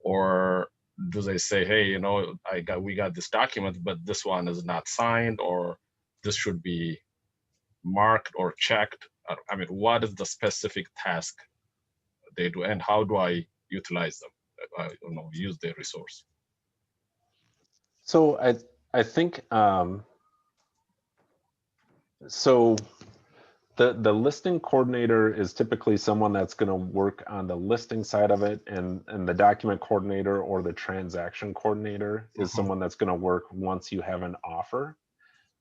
or do they say, hey, you know, we got this document, but this one is not signed, or this should be marked or checked? I mean, what is the specific task they do, and how do I utilize them? Use their resource. So I think so the listing coordinator is typically someone that's going to work on the listing side of it, and the document coordinator or the transaction coordinator is someone that's going to work once you have an offer.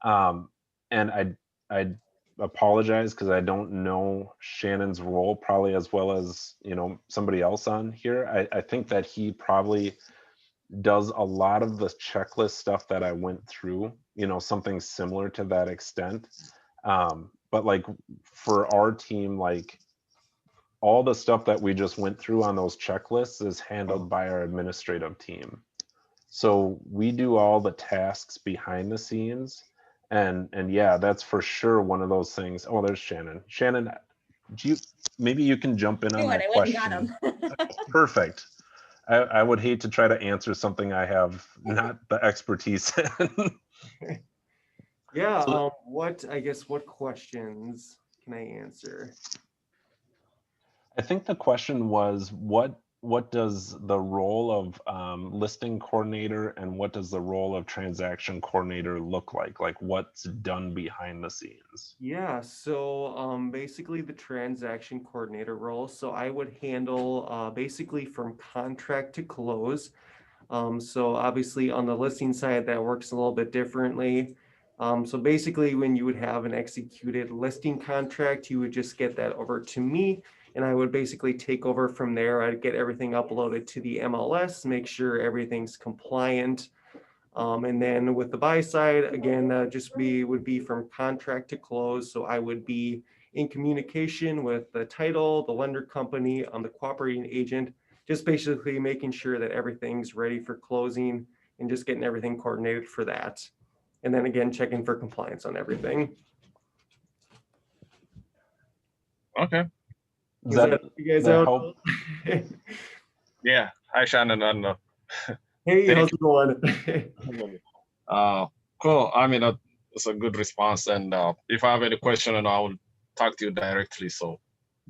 And I apologize because I don't know Shannon's role probably as well as, you know, somebody else on here. I think that he probably does a lot of the checklist stuff that I went through, you know, something similar to that extent. But like for our team, like all the stuff that we just went through on those checklists is handled by our administrative team. So we do all the tasks behind the scenes. And yeah, that's for sure one of those things. Oh, there's Shannon. Shannon, maybe you can jump in on that question. Perfect. I would hate to try to answer something I have not the expertise in. Yeah, what questions can I answer? I think the question was, what what does the role of listing coordinator and what does the role of transaction coordinator look like? Like what's done behind the scenes? Yeah, so basically the transaction coordinator role. So I would handle basically from contract to close. So obviously on the listing side, that works a little bit differently. So basically when you would have an executed listing contract, you would just get that over to me and I would basically take over from there. I'd get everything uploaded to the MLS, make sure everything's compliant. And then with the buy side, again, would be from contract to close. So I would be in communication with the title, the lender company, the cooperating agent, just basically making sure that everything's ready for closing and just getting everything coordinated for that. And then again, checking for compliance on everything. Okay. Does that, you guys that out? help? Yeah. Hi, Shannon. And Hey, Thank how's it going? cool. I mean, that's a good response. And if I have any question, and I will talk to you directly. So.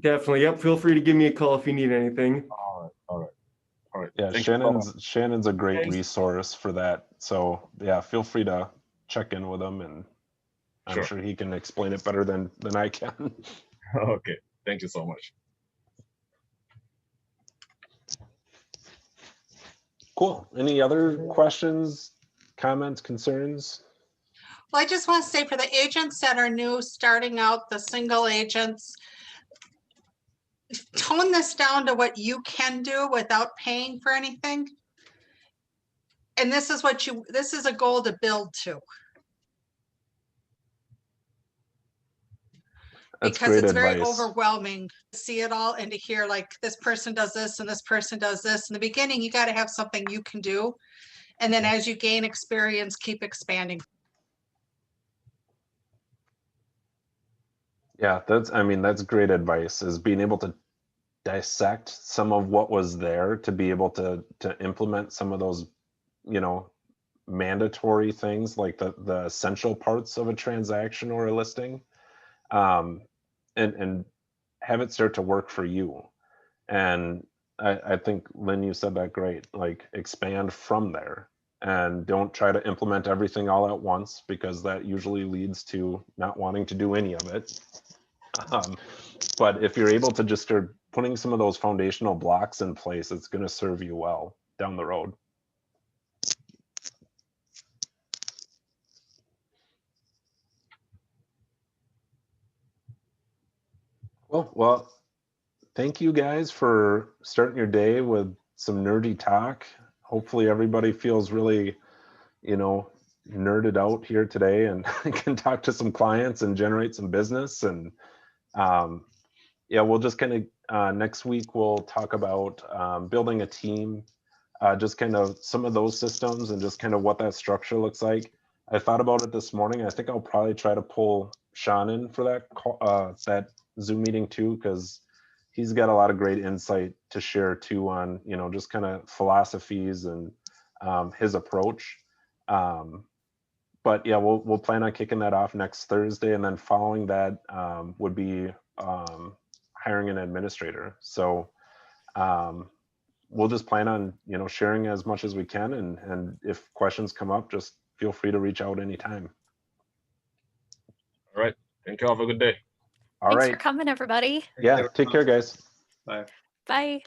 Definitely. Yep. Feel free to give me a call if you need anything. All right. All right. All right. Yeah, Thank you so much. Shannon's a great Thanks. resource for that. So yeah, feel free to check in with him and I'm Sure. sure he can explain it better than I can. Okay. Thank you so much. Cool. Any other questions, comments, concerns? Well, I just want to say for the agents that are new, starting out, the single agents, tone this down to what you can do without paying for anything. And this is this is a goal to build to. That's Because great it's very advice. overwhelming to see it all and to hear like this person does this and this person does this. In the beginning, you got to have something you can do. And then as you gain experience, keep expanding. Yeah, that's great advice, is being able to dissect some of what was there to be able to implement some of those, mandatory things like the essential parts of a transaction or a listing, and have it start to work for you. And I think, Lynn, you said that great, like expand from there and don't try to implement everything all at once, because that usually leads to not wanting to do any of it. But if you're able to just start putting some of those foundational blocks in place, it's going to serve you well down the road. Well, thank you guys for starting your day with some nerdy talk. Hopefully everybody feels really, nerded out here today and can talk to some clients and generate some business. And yeah, we'll just kind of next week we'll talk about building a team, just kind of some of those systems and just kind of what that structure looks like. I thought about it this morning. I think I'll probably try to pull Sean in for that that Zoom meeting too, because he's got a lot of great insight to share too on, just kind of philosophies and his approach. But yeah, we'll plan on kicking that off next Thursday, and then following that would be hiring an administrator. So we'll just plan on, sharing as much as we can, and if questions come up, just feel free to reach out anytime. All right. Thank you. Have a good day. All Thanks right. for coming, everybody. Yeah. Take care, guys. Bye. Bye.